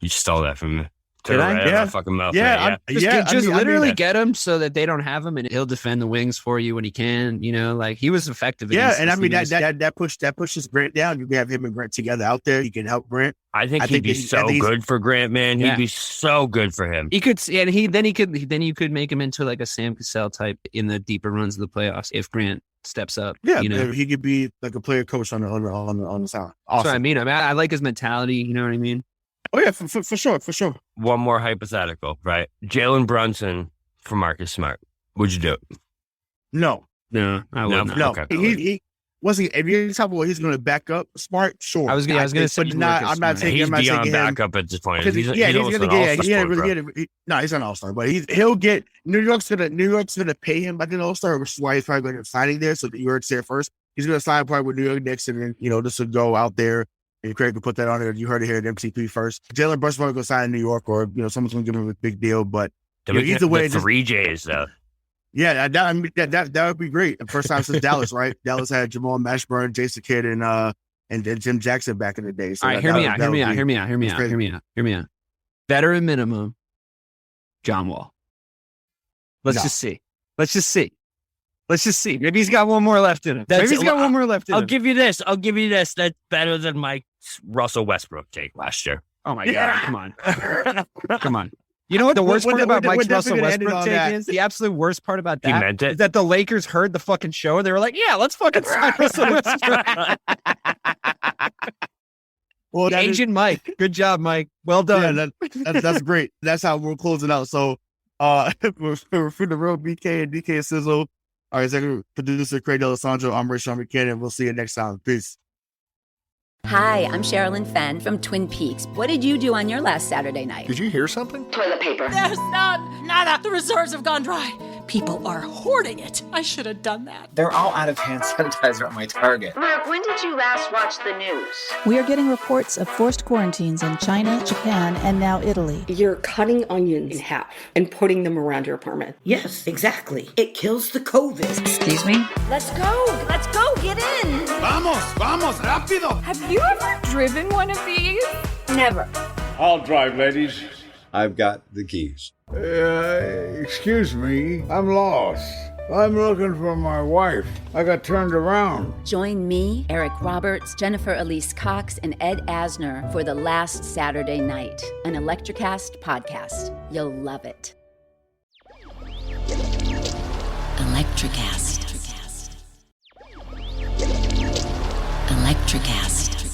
You stole that from me. Did I? Right my fucking mouth. Yeah, Just literally get him so that they don't have him, and he'll defend the wings for you when he can. You know, like he was effective. Yeah, and I mean that pushes Grant down. You can have him and Grant together out there. He can help Grant. I think he'd be so good for Grant, man. He'd be so good for him. He could, and you could make him into like a Sam Cassell type in the deeper runs of the playoffs if Grant steps up. Yeah, you know, he could be like a player coach on the side. Awesome. That's what I mean. I like his mentality. You know what I mean? Oh yeah, for sure. One more hypothetical, right? Jalen Brunson for Marcus Smart. Would you do it? No, I wouldn't. No, okay. He wasn't. If you're talking about he's going to back up Smart, sure. I was going to say, I'm not taking. He's I'm not beyond taking backup at this point. He's going to get. No, he's an all-star, but he'll get. New York's gonna pay him like an all-star, which is why he's probably going to signing there. So New York's there first. He's going to sign probably with New York Knicks, and then this will go out there. And Craig could put that on there. You heard it here at MCP first. Jalen Brunson's going to go sign in New York, or someone's going to give him a big deal. But either way, the 3Js though. Yeah, that would be great. The first time since Dallas, right? Dallas had Jamal Mashburn, Jason Kidd, and Jim Jackson back in the day. So all right, hear me out. Veteran minimum, John Wall. Let's just see. Maybe he's got one more left in him. I'll give you this. That's better than Mike Russell Westbrook take last year. Oh my God! Come on. You know what the worst part about Mike Russell Westbrook take is? The absolute worst part about that meant it. is that the Lakers heard the fucking show and they were like, "Yeah, let's fucking sign Russell Westbrook." Well, Agent Mike, good job, Mike. Well done. Yeah, that's great. That's how we're closing out. So, for the real BK and DK Sizzle. Our executive producer, Craig D'Alessandro. I'm Rayshawn Buchanan. We'll see you next time. Peace. Hi, I'm Sherilyn Fenn from Twin Peaks. What did you do on your last Saturday night? Did you hear something? Toilet paper. There's nada. The reserves have gone dry. People are hoarding it. I should have done that. They're all out of hand sanitizer at my Target. Mark, when did you last watch the news? We are getting reports of forced quarantines in China, Japan, and now Italy. You're cutting onions in half and putting them around your apartment. Yes, exactly. It kills the COVID. Excuse me? Let's go, get in. Vamos, rápido. Have you ever driven one of these? Never. I'll drive, ladies. I've got the keys. Excuse me, I'm lost. I'm looking for my wife. I got turned around. Join me, Eric Roberts, Jennifer Elise Cox, and Ed Asner for The Last Saturday Night, an Electrocast podcast. You'll love it. Electrocast. Electrocast.